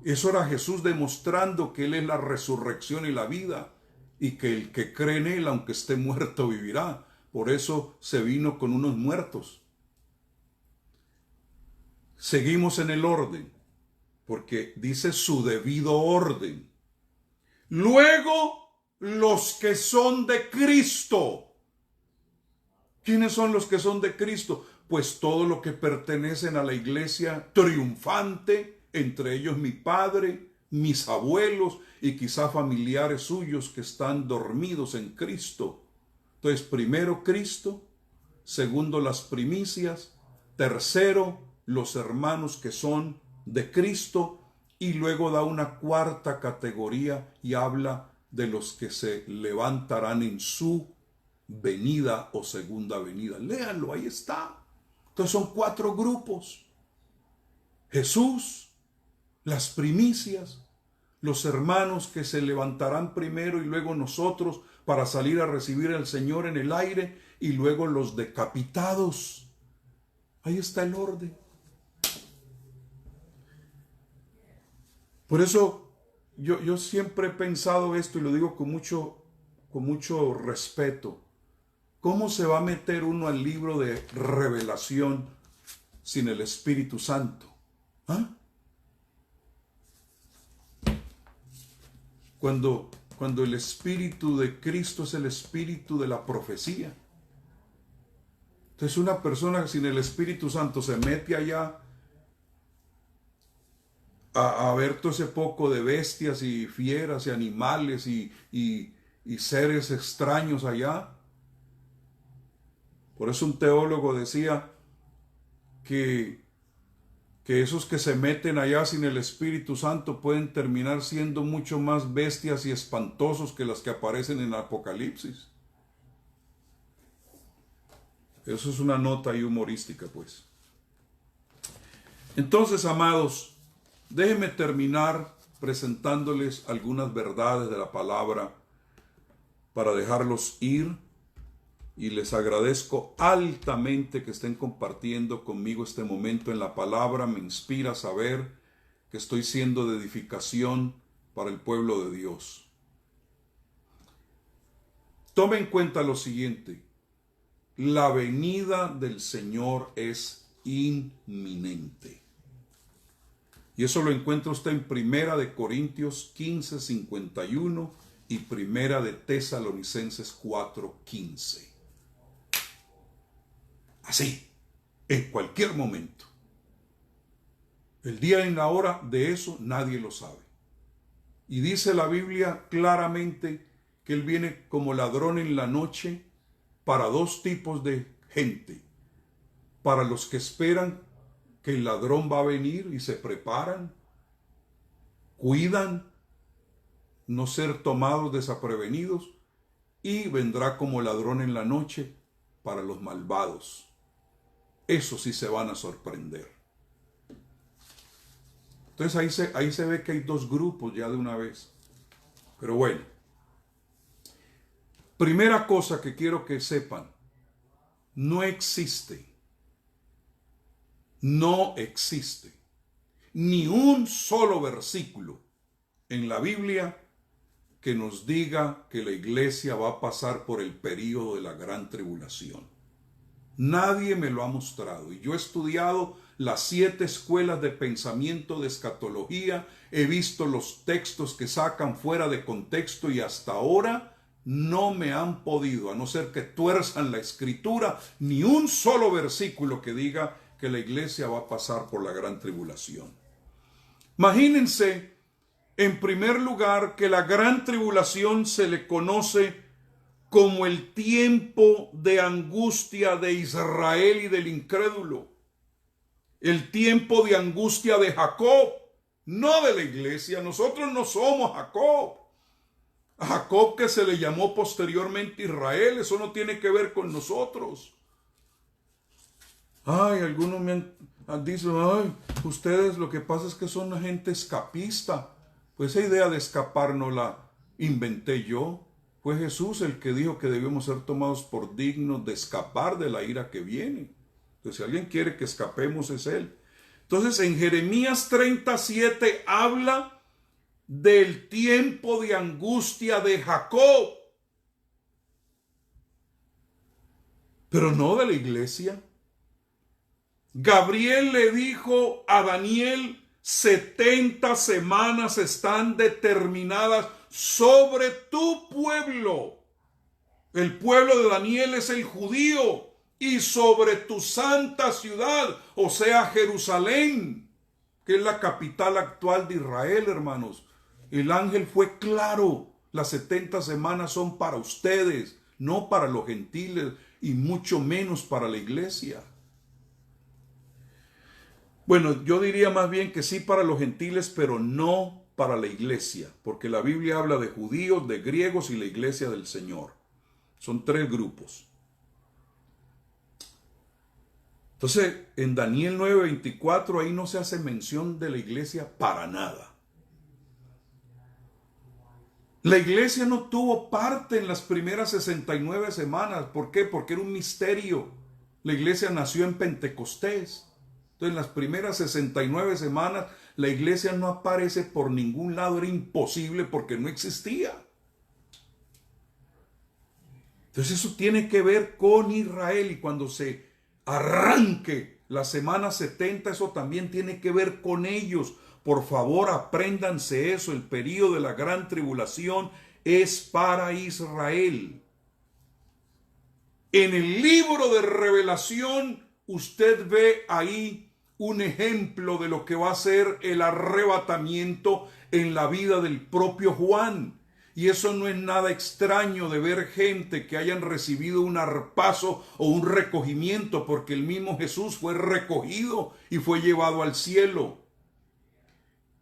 S1: Eso era Jesús demostrando que Él es la resurrección y la vida, y que el que cree en Él, aunque esté muerto, vivirá. Por eso se vino con unos muertos. Seguimos en el orden, porque dice su debido orden. Luego, los que son de Cristo. ¿Quiénes son los que son de Cristo? Pues todos los que pertenecen a la iglesia triunfante, entre ellos mi padre, mis abuelos y quizá familiares suyos que están dormidos en Cristo. Entonces, primero Cristo, segundo las primicias, tercero los hermanos que son de Cristo, y luego da una cuarta categoría y habla de los que se levantarán en su venida o segunda venida. Léanlo, ahí está. Entonces son 4 grupos. Jesús, las primicias, los hermanos que se levantarán primero y luego nosotros para salir a recibir al Señor en el aire, y luego los decapitados. Ahí está el orden. Por eso yo siempre he pensado esto y lo digo con mucho respeto. ¿Cómo se va a meter uno al libro de revelación sin el Espíritu Santo? ¿Ah? Cuando el Espíritu de Cristo es el Espíritu de la profecía. Entonces una persona sin el Espíritu Santo se mete allá a ver todo ese poco de bestias y fieras y animales y seres extraños allá. Por eso un teólogo decía que esos que se meten allá sin el Espíritu Santo pueden terminar siendo mucho más bestias y espantosos que las que aparecen en Apocalipsis. Eso es una nota ahí humorística, pues. Entonces, amados, déjenme terminar presentándoles algunas verdades de la palabra para dejarlos ir. Y les agradezco altamente que estén compartiendo conmigo este momento en la palabra. Me inspira saber que estoy siendo de edificación para el pueblo de Dios. Tome en cuenta lo siguiente: la venida del Señor es inminente. Y eso lo encuentra usted en Primera de Corintios 15, 51 y Primera de Tesalonicenses 4, 15. Así, en cualquier momento. El día y la hora de eso nadie lo sabe. Y dice la Biblia claramente que Él viene como ladrón en la noche para 2 tipos de gente. Para los que esperan que el ladrón va a venir y se preparan, cuidan no ser tomados desprevenidos, y vendrá como ladrón en la noche para los malvados. Eso sí se van a sorprender. Entonces ahí se ve que hay dos grupos ya de una vez. Pero bueno, primera cosa que quiero que sepan, no existe ni un solo versículo en la Biblia que nos diga que la iglesia va a pasar por el período de la gran tribulación. Nadie me lo ha mostrado. Y yo he estudiado las 7 escuelas de pensamiento de escatología, he visto los textos que sacan fuera de contexto y hasta ahora no me han podido, a no ser que tuerzan la escritura, ni un solo versículo que diga que la iglesia va a pasar por la gran tribulación. Imagínense, en primer lugar, que la gran tribulación se le conoce como el tiempo de angustia de Israel y del incrédulo. El tiempo de angustia de Jacob, no de la iglesia. Nosotros no somos Jacob. A Jacob, que se le llamó posteriormente Israel, eso no tiene que ver con nosotros. Ay, algunos me dicen, ay, ustedes lo que pasa es que son una gente escapista. Pues esa idea de escapar no la inventé yo. Fue Jesús el que dijo que debemos ser tomados por dignos de escapar de la ira que viene. Entonces, si alguien quiere que escapemos, es Él. Entonces, en Jeremías 37 habla del tiempo de angustia de Jacob, pero no de la iglesia. Gabriel le dijo a Daniel, 70 semanas están determinadas sobre tu pueblo. El pueblo de Daniel es el judío, y sobre tu santa ciudad, o sea, Jerusalén, que es la capital actual de Israel, hermanos. El ángel fue claro, las 70 semanas son para ustedes, no para los gentiles, y mucho menos para la iglesia. Bueno, yo diría más bien que sí para los gentiles, pero no para la iglesia, porque la Biblia habla de judíos, de griegos y la iglesia del Señor. Son 3 grupos. Entonces, en Daniel 9:24, ahí no se hace mención de la iglesia para nada. La iglesia no tuvo parte en las primeras 69 semanas. ¿Por qué? Porque era un misterio. La iglesia nació en Pentecostés. Entonces, en las primeras 69 semanas, la iglesia no aparece por ningún lado. Era imposible porque no existía. Entonces, eso tiene que ver con Israel. Y cuando se arranque la semana 70, eso también tiene que ver con ellos. Por favor, apréndanse eso. El período de la gran tribulación es para Israel. En el libro de Revelación, usted ve ahí un ejemplo de lo que va a ser el arrebatamiento en la vida del propio Juan. Y eso no es nada extraño de ver gente que hayan recibido un arpazo o un recogimiento, porque el mismo Jesús fue recogido y fue llevado al cielo.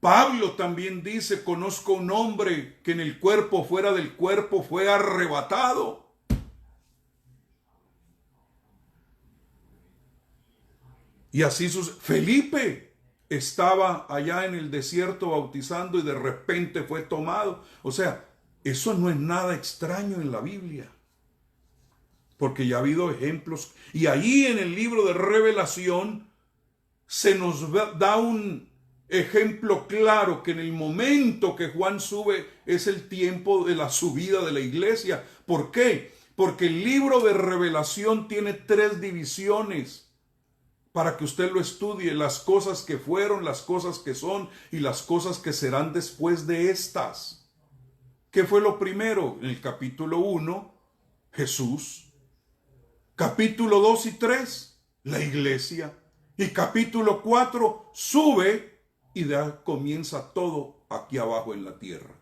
S1: Pablo también dice, conozco un hombre que en el cuerpo, fuera del cuerpo, fue arrebatado. Y así Felipe estaba allá en el desierto bautizando y de repente fue tomado. O sea, eso no es nada extraño en la Biblia, porque ya ha habido ejemplos. Y ahí en el libro de Revelación se nos da un ejemplo claro que en el momento que Juan sube es el tiempo de la subida de la iglesia. ¿Por qué? Porque el libro de Revelación tiene 3 divisiones para que usted lo estudie: las cosas que fueron, las cosas que son y las cosas que serán después de estas. ¿Qué fue lo primero? En el capítulo 1, Jesús. Capítulo 2 y 3, la iglesia. Y capítulo 4, sube y comienza todo aquí abajo en la tierra.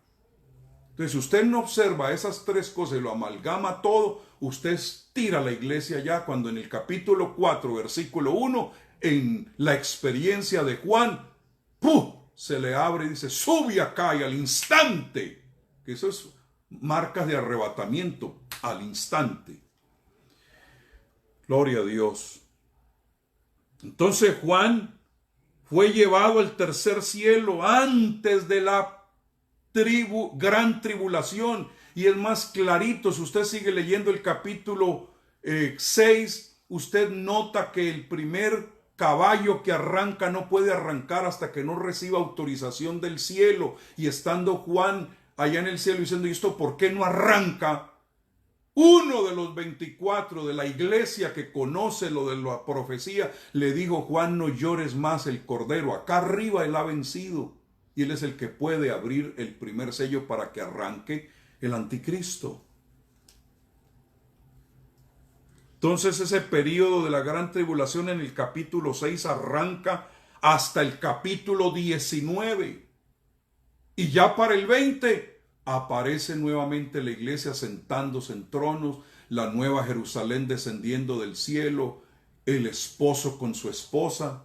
S1: Entonces, si usted no observa esas 3 cosas y lo amalgama todo, usted tira la iglesia ya, cuando en el capítulo 4, versículo 1, en la experiencia de Juan, ¡pum!, se le abre y dice, sube acá, y al instante, que eso es marcas de arrebatamiento, al instante. Gloria a Dios. Entonces Juan fue llevado al tercer cielo antes de la gran tribulación. Y es más clarito, si usted sigue leyendo el capítulo 6, usted nota que el primer caballo que arranca no puede arrancar hasta que no reciba autorización del cielo. Y estando Juan allá en el cielo diciendo, ¿y esto por qué no arranca? Uno de los 24 de la iglesia que conoce lo de la profecía le dijo, Juan, no llores más, el Cordero acá arriba él ha vencido y él es el que puede abrir el primer sello para que arranque el anticristo. Entonces ese periodo de la gran tribulación en el capítulo 6 arranca hasta el capítulo 19 y ya para el 20 aparece nuevamente la iglesia sentándose en tronos, la nueva Jerusalén descendiendo del cielo, el esposo con su esposa.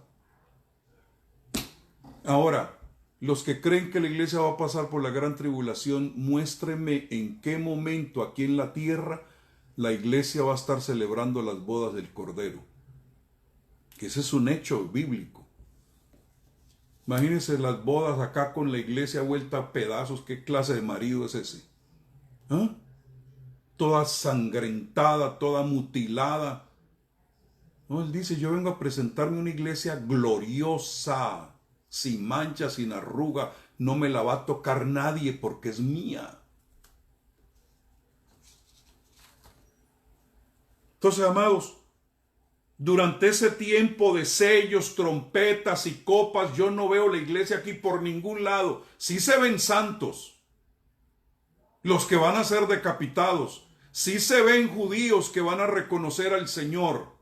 S1: Ahora, los que creen que la iglesia va a pasar por la gran tribulación, muéstrenme en qué momento aquí en la tierra la iglesia va a estar celebrando las bodas del Cordero. Que ese es un hecho bíblico. Imagínense las bodas acá con la iglesia vuelta a pedazos. ¿Qué clase de marido es ese? ¿Ah? Toda sangrentada, toda mutilada. No, él dice, yo vengo a presentarme una iglesia gloriosa, sin mancha, sin arruga. No me la va a tocar nadie porque es mía. Entonces, amados, durante ese tiempo de sellos, trompetas y copas, yo no veo la iglesia aquí por ningún lado. Sí se ven santos, los que van a ser decapitados. Sí se ven judíos que van a reconocer al Señor.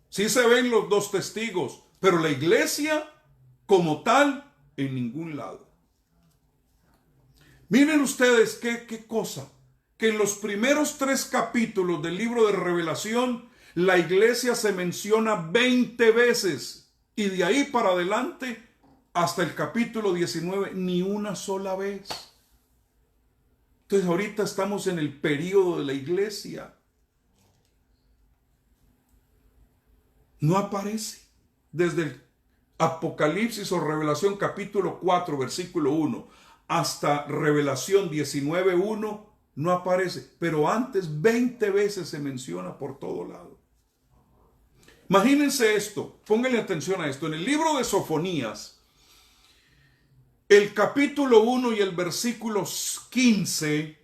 S1: Sí se ven los dos testigos, pero la iglesia como tal, en ningún lado. Miren ustedes qué cosa, que en los primeros 3 capítulos del libro de Revelación, la iglesia se menciona 20 veces y de ahí para adelante hasta el capítulo 19 ni una sola vez. Entonces ahorita estamos en el periodo de la iglesia. No aparece. Desde el Apocalipsis o Revelación capítulo 4 versículo 1 hasta Revelación 19:1 no aparece, pero antes 20 veces se menciona por todo lado. Imagínense esto, pónganle atención a esto. En el libro de Sofonías, el capítulo 1 y el versículo 15,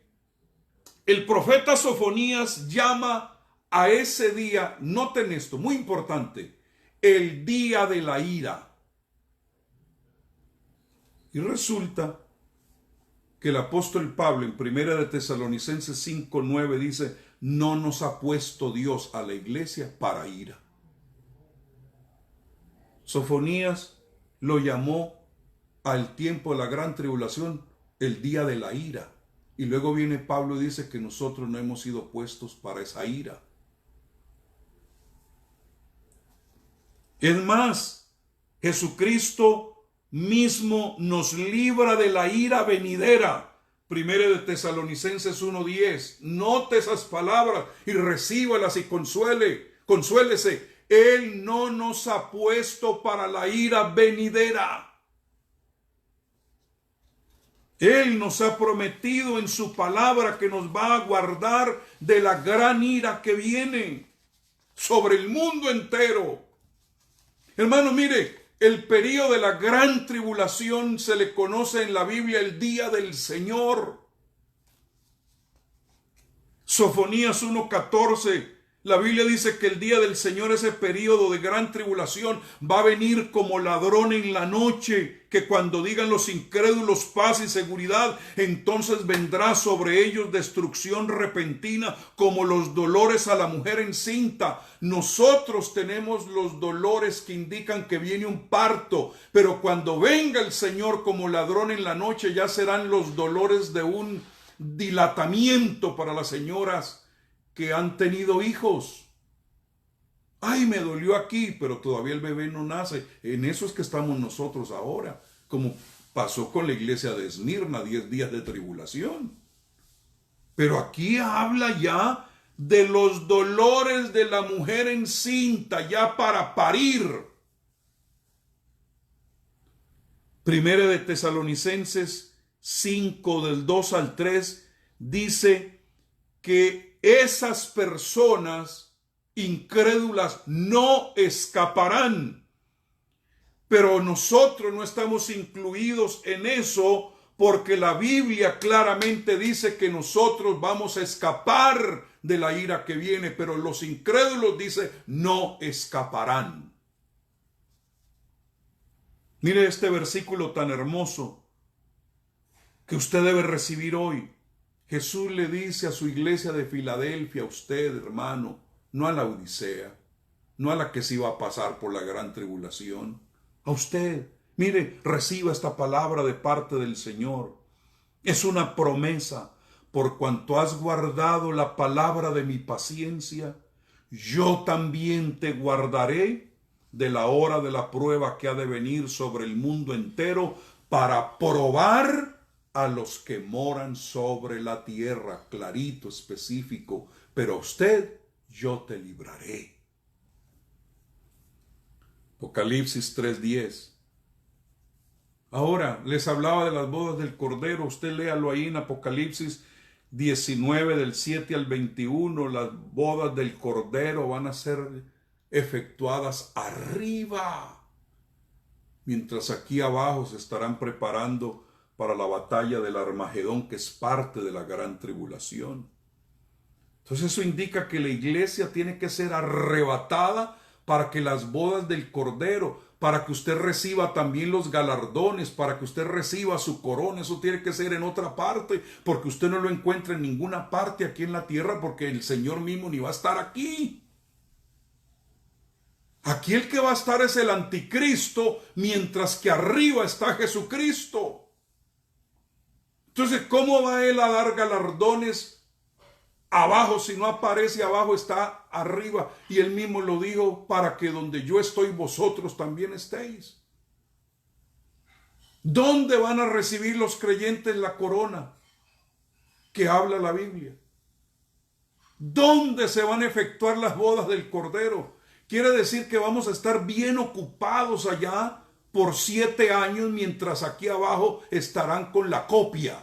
S1: el profeta Sofonías llama a ese día, noten esto, muy importante, el día de la ira. Y resulta que el apóstol Pablo en 1 de Tesalonicenses 5:9 dice, no nos ha puesto Dios a la iglesia para ira. Sofonías lo llamó al tiempo de la gran tribulación el día de la ira. Y luego viene Pablo y dice que nosotros no hemos sido puestos para esa ira. Es más, Jesucristo mismo nos libra de la ira venidera. 1 de Tesalonicenses 1:10. Note esas palabras y recíbalas y consuélese. Él no nos ha puesto para la ira venidera. Él nos ha prometido en su palabra que nos va a guardar de la gran ira que viene sobre el mundo entero. Hermano, mire, el periodo de la gran tribulación se le conoce en la Biblia el día del Señor. Sofonías 1:14. La Biblia dice que el día del Señor, ese periodo de gran tribulación, va a venir como ladrón en la noche, que cuando digan los incrédulos paz y seguridad, entonces vendrá sobre ellos destrucción repentina, como los dolores a la mujer encinta. Nosotros tenemos los dolores que indican que viene un parto, pero cuando venga el Señor como ladrón en la noche, ya serán los dolores de un dilatamiento para las señoras que han tenido hijos. Ay, me dolió aquí, pero todavía el bebé no nace. En eso es que estamos nosotros ahora, como pasó con la iglesia de Esmirna, 10 días de tribulación. Pero aquí habla ya de los dolores de la mujer encinta, ya para parir. Primera de Tesalonicenses 5 del 2 al 3 dice que esas personas incrédulas no escaparán. Pero nosotros no estamos incluidos en eso porque la Biblia claramente dice que nosotros vamos a escapar de la ira que viene, pero los incrédulos dice no escaparán. Mire este versículo tan hermoso que usted debe recibir hoy. Jesús le dice a su iglesia de Filadelfia, a usted, hermano, no a la Odisea, no a la que se iba a pasar por la gran tribulación, a usted. Mire, reciba esta palabra de parte del Señor. Es una promesa. Por cuanto has guardado la palabra de mi paciencia, yo también te guardaré de la hora de la prueba que ha de venir sobre el mundo entero para probar a los que moran sobre la tierra. Clarito, específico. Pero a usted yo te libraré. Apocalipsis 3:10. Ahora, les hablaba de las bodas del Cordero. Usted léalo ahí en Apocalipsis 19 del 7 al 21. Las bodas del Cordero van a ser efectuadas arriba, mientras aquí abajo se estarán preparando para la batalla del Armagedón, que es parte de la gran tribulación. Entonces eso indica que la iglesia tiene que ser arrebatada para que las bodas del Cordero, para que usted reciba también los galardones, para que usted reciba su corona. Eso tiene que ser en otra parte, porque usted no lo encuentra en ninguna parte aquí en la tierra, porque el Señor mismo ni va a estar aquí. Aquí el que va a estar es el anticristo, mientras que arriba está Jesucristo. Entonces, ¿cómo va él a dar galardones abajo si no aparece abajo, está arriba? Y él mismo lo dijo, para que donde yo estoy vosotros también estéis. ¿Dónde van a recibir los creyentes la corona que habla la Biblia? ¿Dónde se van a efectuar las bodas del Cordero? Quiere decir que vamos a estar bien ocupados allá por 7 años, mientras aquí abajo estarán con la copia.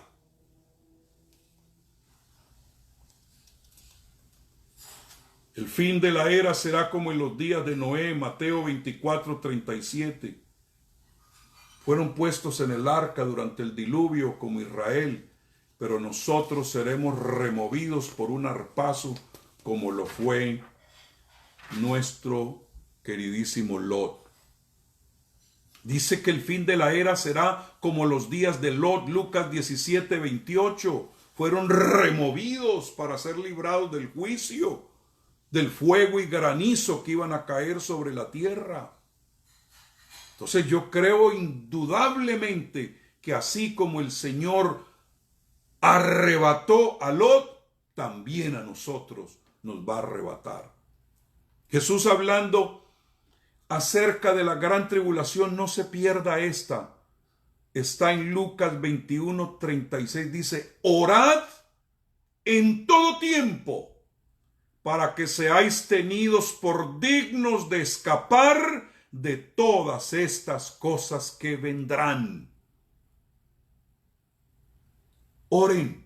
S1: El fin de la era será como en los días de Noé, Mateo 24:37. Fueron puestos en el arca durante el diluvio como Israel, pero nosotros seremos removidos por un arpazo como lo fue nuestro queridísimo Lot. Dice que el fin de la era será como los días de Lot, Lucas 17:28. Fueron removidos para ser librados del juicio, del fuego y granizo que iban a caer sobre la tierra. Entonces yo creo indudablemente que así como el Señor arrebató a Lot, también a nosotros nos va a arrebatar. Jesús, hablando acerca de la gran tribulación, no se pierda esta. Está en Lucas 21:36, dice: orad en todo tiempo, para que seáis tenidos por dignos de escapar de todas estas cosas que vendrán. Oren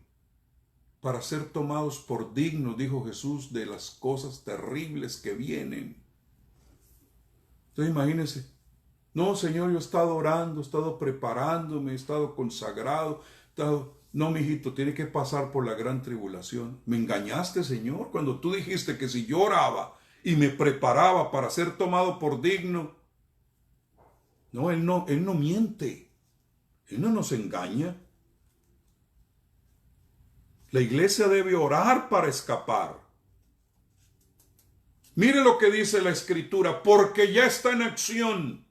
S1: para ser tomados por dignos, dijo Jesús, de las cosas terribles que vienen. Entonces imagínense, no, Señor, yo he estado orando, he estado preparándome, he estado consagrado, No, mijito, tiene que pasar por la gran tribulación. Me engañaste, Señor, cuando tú dijiste que si yo oraba y me preparaba para ser tomado por digno. No, Él no miente. Él no nos engaña. La iglesia debe orar para escapar. Mire lo que dice la Escritura: porque ya está en acción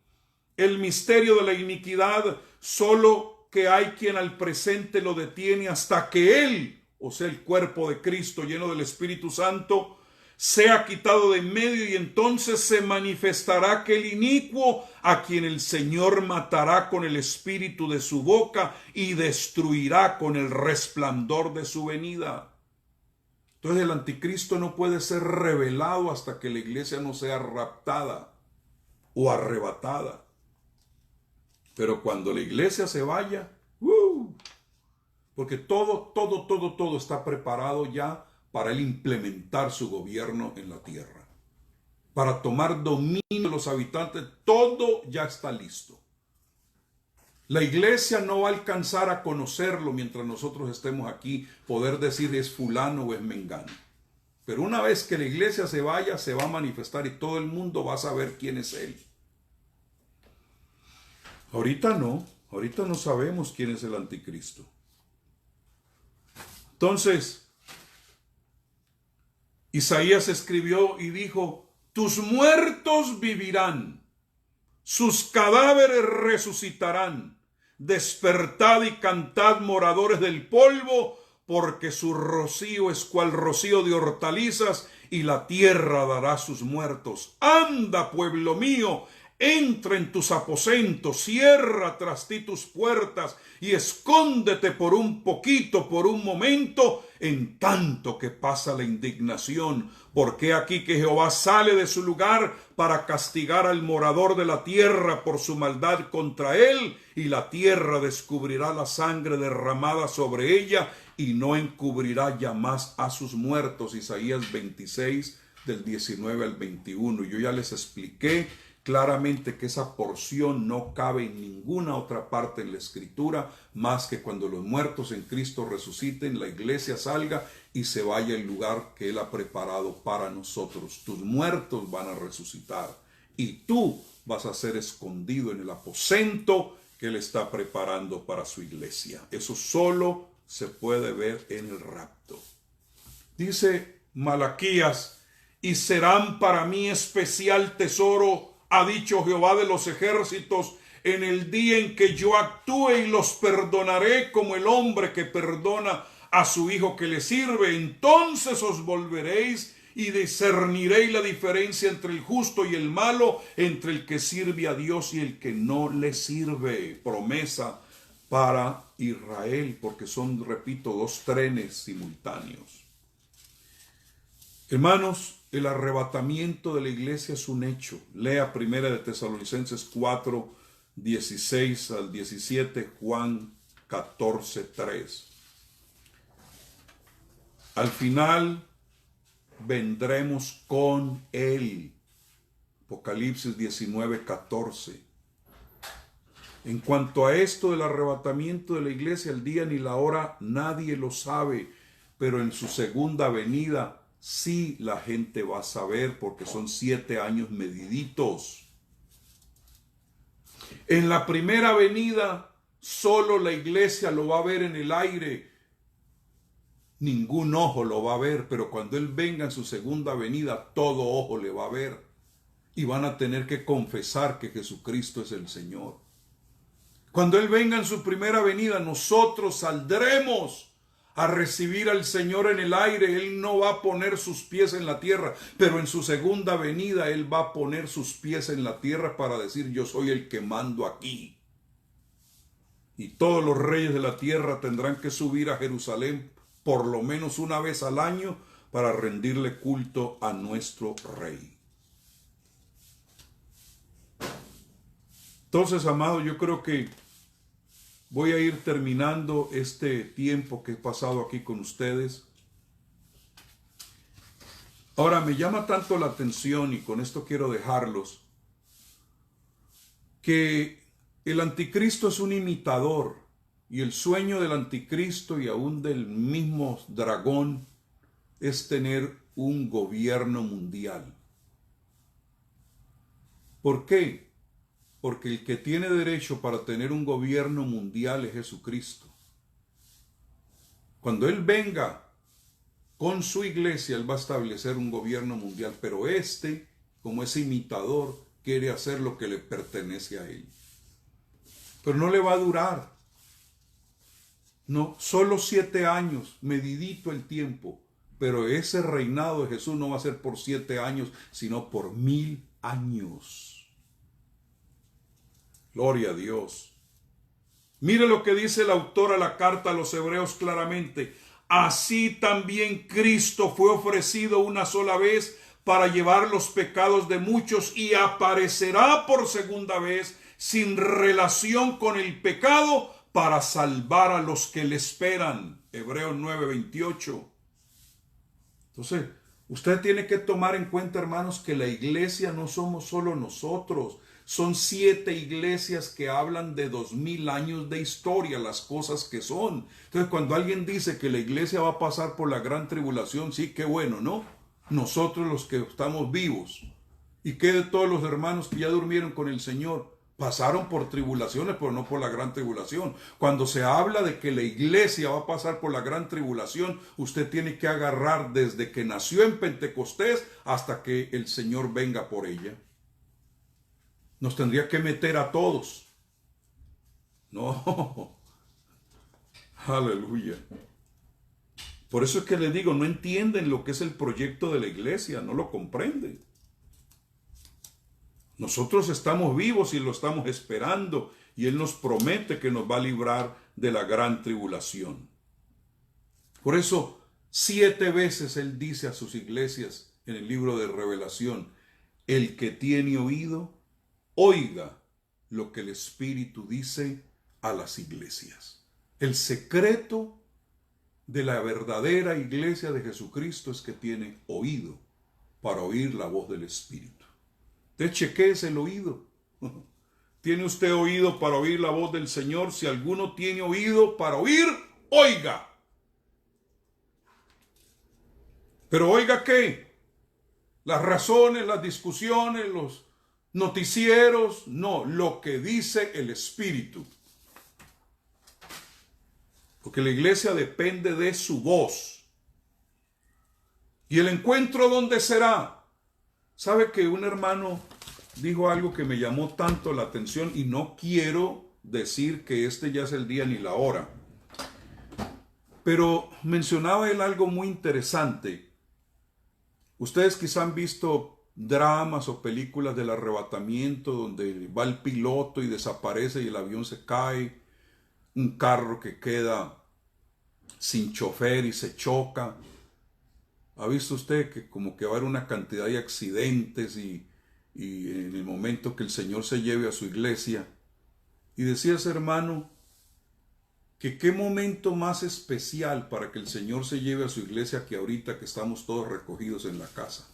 S1: el misterio de la iniquidad, solo que hay quien al presente lo detiene hasta que Él, o sea, el cuerpo de Cristo lleno del Espíritu Santo, sea quitado de en medio, y entonces se manifestará aquel inicuo a quien el Señor matará con el espíritu de su boca y destruirá con el resplandor de su venida. Entonces el anticristo no puede ser revelado hasta que la iglesia no sea raptada o arrebatada. Pero cuando la iglesia se vaya, porque todo está preparado ya para él implementar su gobierno en la tierra. Para tomar dominio de los habitantes, todo ya está listo. La iglesia no va a alcanzar a conocerlo mientras nosotros estemos aquí, poder decir es fulano o es mengano. Pero una vez que la iglesia se vaya, se va a manifestar y todo el mundo va a saber quién es él. Ahorita no sabemos quién es el anticristo. Entonces, Isaías escribió y dijo, tus muertos vivirán, sus cadáveres resucitarán, despertad y cantad moradores del polvo, porque su rocío es cual rocío de hortalizas, y la tierra dará sus muertos. Anda, pueblo mío, entra en tus aposentos, cierra tras ti tus puertas, y escóndete por un poquito, por un momento, en tanto que pasa la indignación, porque aquí que Jehová sale de su lugar para castigar al morador de la tierra por su maldad contra él, y la tierra descubrirá la sangre derramada sobre ella, y no encubrirá ya más a sus muertos. Isaías 26, del 19 al 21. Yo ya les expliqué claramente que esa porción no cabe en ninguna otra parte en la Escritura, más que cuando los muertos en Cristo resuciten, la iglesia salga y se vaya al lugar que Él ha preparado para nosotros. Tus muertos van a resucitar y tú vas a ser escondido en el aposento que Él está preparando para su iglesia. Eso solo se puede ver en el rapto. Dice Malaquías, y serán para mí especial tesoro, ha dicho Jehová de los ejércitos, en el día en que yo actúe y los perdonaré como el hombre que perdona a su hijo que le sirve. Entonces os volveréis y discerniréis la diferencia entre el justo y el malo, entre el que sirve a Dios y el que no le sirve. Promesa para Israel, porque son, repito, dos trenes simultáneos. Hermanos, el arrebatamiento de la iglesia es un hecho. Lea 1 de Tesalonicenses 4, 16 al 17, Juan 14, 3. Al final vendremos con Él. Apocalipsis 19, 14. En cuanto a esto del arrebatamiento de la iglesia, el día ni la hora nadie lo sabe, pero en su segunda venida sí la gente va a saber, porque son 7 años mediditos. En la primera venida solo la iglesia lo va a ver en el aire, ningún ojo lo va a ver, pero cuando Él venga en su segunda venida, todo ojo le va a ver y van a tener que confesar que Jesucristo es el Señor. Cuando Él venga en su primera venida, nosotros saldremos a recibir al Señor en el aire. Él no va a poner sus pies en la tierra, pero en su segunda venida Él va a poner sus pies en la tierra para decir, yo soy el que mando aquí. Y todos los reyes de la tierra tendrán que subir a Jerusalén por lo menos una vez al año para rendirle culto a nuestro Rey. Entonces, amado, yo creo que voy a ir terminando este tiempo que he pasado aquí con ustedes. Ahora, me llama tanto la atención, y con esto quiero dejarlos, que el anticristo es un imitador, y el sueño del anticristo y aún del mismo dragón es tener un gobierno mundial. ¿Por qué? Porque el que tiene derecho para tener un gobierno mundial es Jesucristo. Cuando Él venga con su iglesia, Él va a establecer un gobierno mundial, pero como es imitador, quiere hacer lo que le pertenece a Él. Pero no le va a durar. No, solo 7 años, medidito el tiempo, pero ese reinado de Jesús no va a ser por 7 años, sino por 1000 años. Gloria a Dios. Mire lo que dice el autor a la carta a los Hebreos claramente. Así también Cristo fue ofrecido una sola vez para llevar los pecados de muchos y aparecerá por segunda vez sin relación con el pecado, para salvar a los que le esperan. Hebreos 9:28. Entonces, usted tiene que tomar en cuenta, hermanos, que la iglesia no somos solo nosotros. Son 7 iglesias que hablan de 2000 años de historia, las cosas que son. Entonces, cuando alguien dice que la iglesia va a pasar por la gran tribulación, sí, qué bueno, ¿no? Nosotros los que estamos vivos. ¿Y qué de todos los hermanos que ya durmieron con el Señor? Pasaron por tribulaciones, pero no por la gran tribulación. Cuando se habla de que la iglesia va a pasar por la gran tribulación, usted tiene que agarrar desde que nació en Pentecostés hasta que el Señor venga por ella. Nos tendría que meter a todos. No. Aleluya. Por eso es que le digo, no entienden lo que es el proyecto de la iglesia, no lo comprenden. Nosotros estamos vivos y lo estamos esperando, y Él nos promete que nos va a librar de la gran tribulación. Por eso, 7 veces Él dice a sus iglesias en el libro de Revelación: el que tiene oído, oiga lo que el Espíritu dice a las iglesias. El secreto de la verdadera iglesia de Jesucristo es que tiene oído para oír la voz del Espíritu. Usted chequéese el oído. ¿Tiene usted oído para oír la voz del Señor? Si alguno tiene oído para oír, oiga. Pero oiga ¿qué? Las razones, las discusiones, los noticieros, no, lo que dice el Espíritu. Porque la iglesia depende de su voz. ¿Y el encuentro dónde será? ¿Sabe que un hermano dijo algo que me llamó tanto la atención? Y no quiero decir que este ya es el día ni la hora. Pero mencionaba él algo muy interesante. Ustedes quizá han visto dramas o películas del arrebatamiento donde va el piloto y desaparece y el avión se cae. Un carro que queda sin chofer y se choca. ¿Ha visto usted que como que va a haber una cantidad de accidentes y en el momento que el Señor se lleve a su iglesia? Y decía ese hermano que qué momento más especial para que el Señor se lleve a su iglesia que ahorita que estamos todos recogidos en la casa.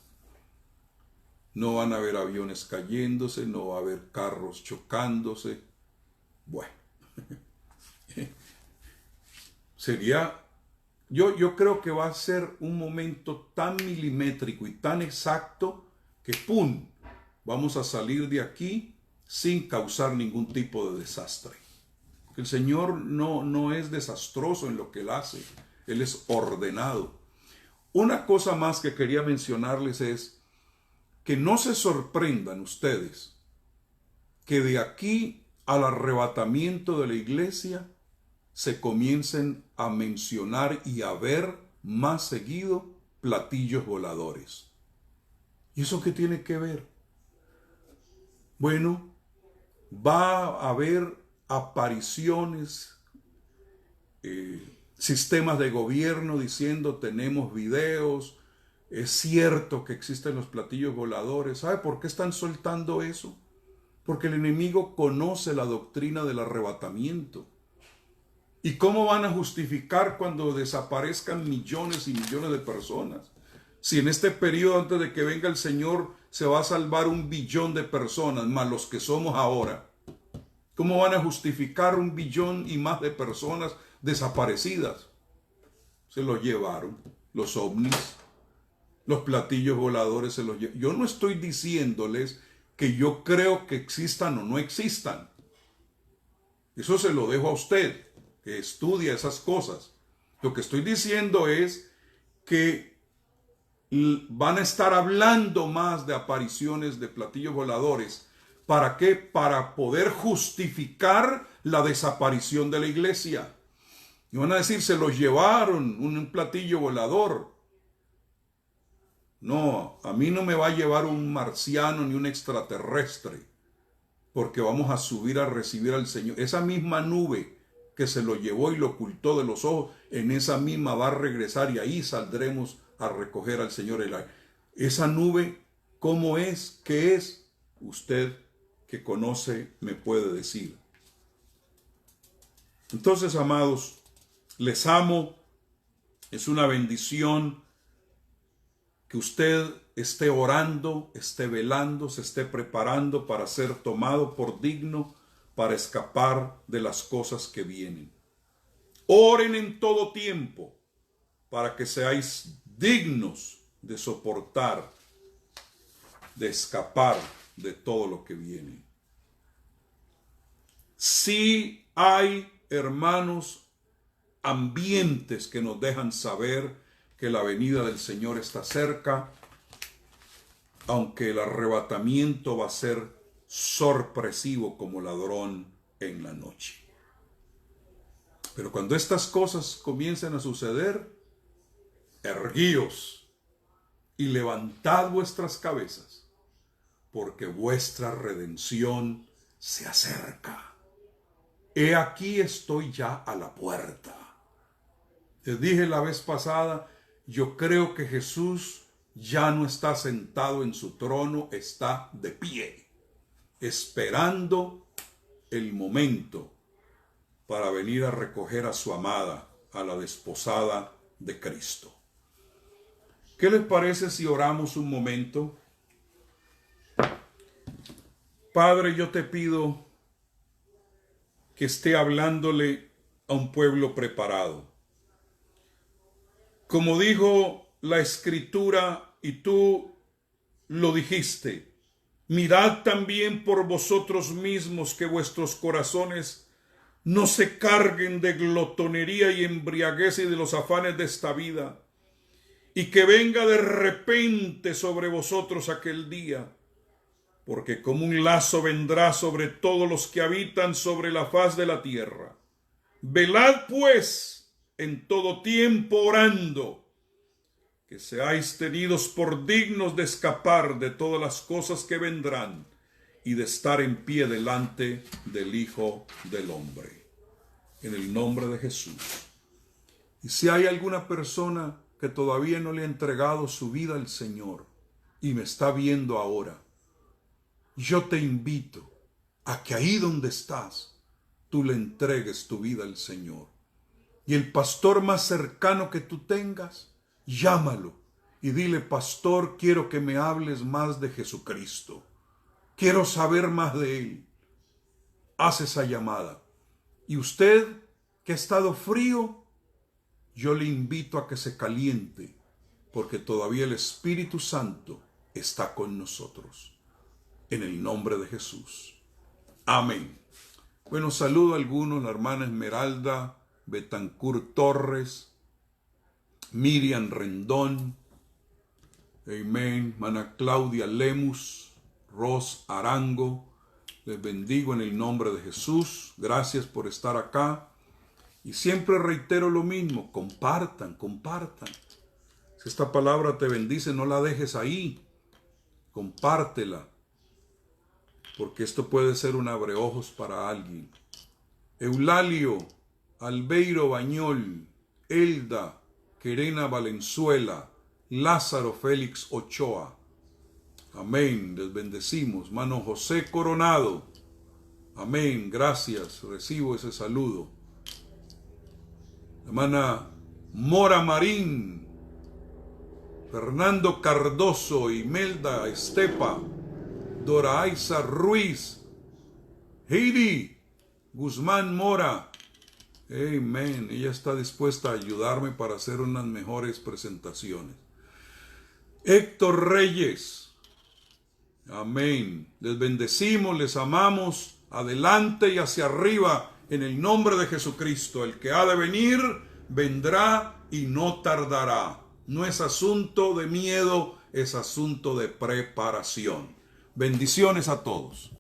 S1: No van a haber aviones cayéndose, no va a haber carros chocándose. Bueno, sería... Yo creo que va a ser un momento tan milimétrico y tan exacto que ¡pum! Vamos a salir de aquí sin causar ningún tipo de desastre. El Señor no es desastroso en lo que Él hace. Él es ordenado. Una cosa más que quería mencionarles es que no se sorprendan ustedes que de aquí al arrebatamiento de la iglesia se comiencen a mencionar y a ver más seguido platillos voladores. ¿Y eso qué tiene que ver? Bueno, va a haber apariciones, sistemas de gobierno diciendo tenemos videos, es cierto que existen los platillos voladores. ¿Sabe por qué están soltando eso? Porque el enemigo conoce la doctrina del arrebatamiento. ¿Y cómo van a justificar cuando desaparezcan millones y millones de personas? Si en este periodo antes de que venga el Señor se va a salvar 1 billón de personas, más los que somos ahora. ¿Cómo van a justificar 1 billón y más de personas desaparecidas? Se los llevaron los ovnis, los platillos voladores se los llevaron. Yo no estoy diciéndoles que yo creo que existan o no existan. Eso se lo dejo a usted, que estudia esas cosas. Lo que estoy diciendo es que van a estar hablando más de apariciones de platillos voladores. ¿Para qué? Para poder justificar la desaparición de la iglesia. Y van a decir, se los llevaron un platillo volador. No, a mí no me va a llevar un marciano ni un extraterrestre, porque vamos a subir a recibir al Señor. Esa misma nube que se lo llevó y lo ocultó de los ojos, en esa misma va a regresar y ahí saldremos a recoger al Señor. Esa nube, ¿cómo es? ¿Qué es? Usted que conoce me puede decir. Entonces, amados, les amo. Es una bendición que usted esté orando, esté velando, se esté preparando para ser tomado por digno, para escapar de las cosas que vienen. Oren en todo tiempo para que seáis dignos de soportar, de escapar de todo lo que viene. Sí hay, hermanos, ambientes que nos dejan saber que la venida del Señor está cerca, aunque el arrebatamiento va a ser sorpresivo como ladrón en la noche. Pero cuando estas cosas comiencen a suceder, erguíos y levantad vuestras cabezas, porque vuestra redención se acerca. He aquí estoy ya a la puerta. Les dije la vez pasada, yo creo que Jesús ya no está sentado en su trono, está de pie, esperando el momento para venir a recoger a su amada, a la desposada de Cristo. ¿Qué les parece si oramos un momento? Padre, yo te pido que esté hablándole a un pueblo preparado. Como dijo la Escritura y tú lo dijiste, mirad también por vosotros mismos que vuestros corazones no se carguen de glotonería y embriaguez y de los afanes de esta vida, y que venga de repente sobre vosotros aquel día, porque como un lazo vendrá sobre todos los que habitan sobre la faz de la tierra. Velad pues en todo tiempo orando, que seáis tenidos por dignos de escapar de todas las cosas que vendrán y de estar en pie delante del Hijo del Hombre. En el nombre de Jesús. Y si hay alguna persona que todavía no le ha entregado su vida al Señor y me está viendo ahora, yo te invito a que ahí donde estás, tú le entregues tu vida al Señor. Y el pastor más cercano que tú tengas, llámalo y dile: pastor, quiero que me hables más de Jesucristo. Quiero saber más de Él. Haz esa llamada. Y usted que ha estado frío, yo le invito a que se caliente, porque todavía el Espíritu Santo está con nosotros. En el nombre de Jesús. Amén. Bueno, saludo a algunos, la hermana Esmeralda Betancourt Torres, Miriam Rendón, amén, hermana Claudia Lemus, Ros Arango. Les bendigo en el nombre de Jesús. Gracias por estar acá. Y siempre reitero lo mismo: compartan. Si esta palabra te bendice, no la dejes ahí. Compártela, porque esto puede ser un abreojos para alguien. Eulalio Albeiro Bañol, Elda Querena Valenzuela, Lázaro Félix Ochoa. Amén. Les bendecimos. Mano José Coronado. Amén. Gracias. Recibo ese saludo. Hermana Mora Marín, Fernando Cardoso, Imelda Estepa, Doraiza Ruiz, Heidi Guzmán Mora. Amén. Ella está dispuesta a ayudarme para hacer unas mejores presentaciones. Héctor Reyes. Amén. Les bendecimos, les amamos. Adelante y hacia arriba en el nombre de Jesucristo. El que ha de venir, vendrá y no tardará. No es asunto de miedo, es asunto de preparación. Bendiciones a todos.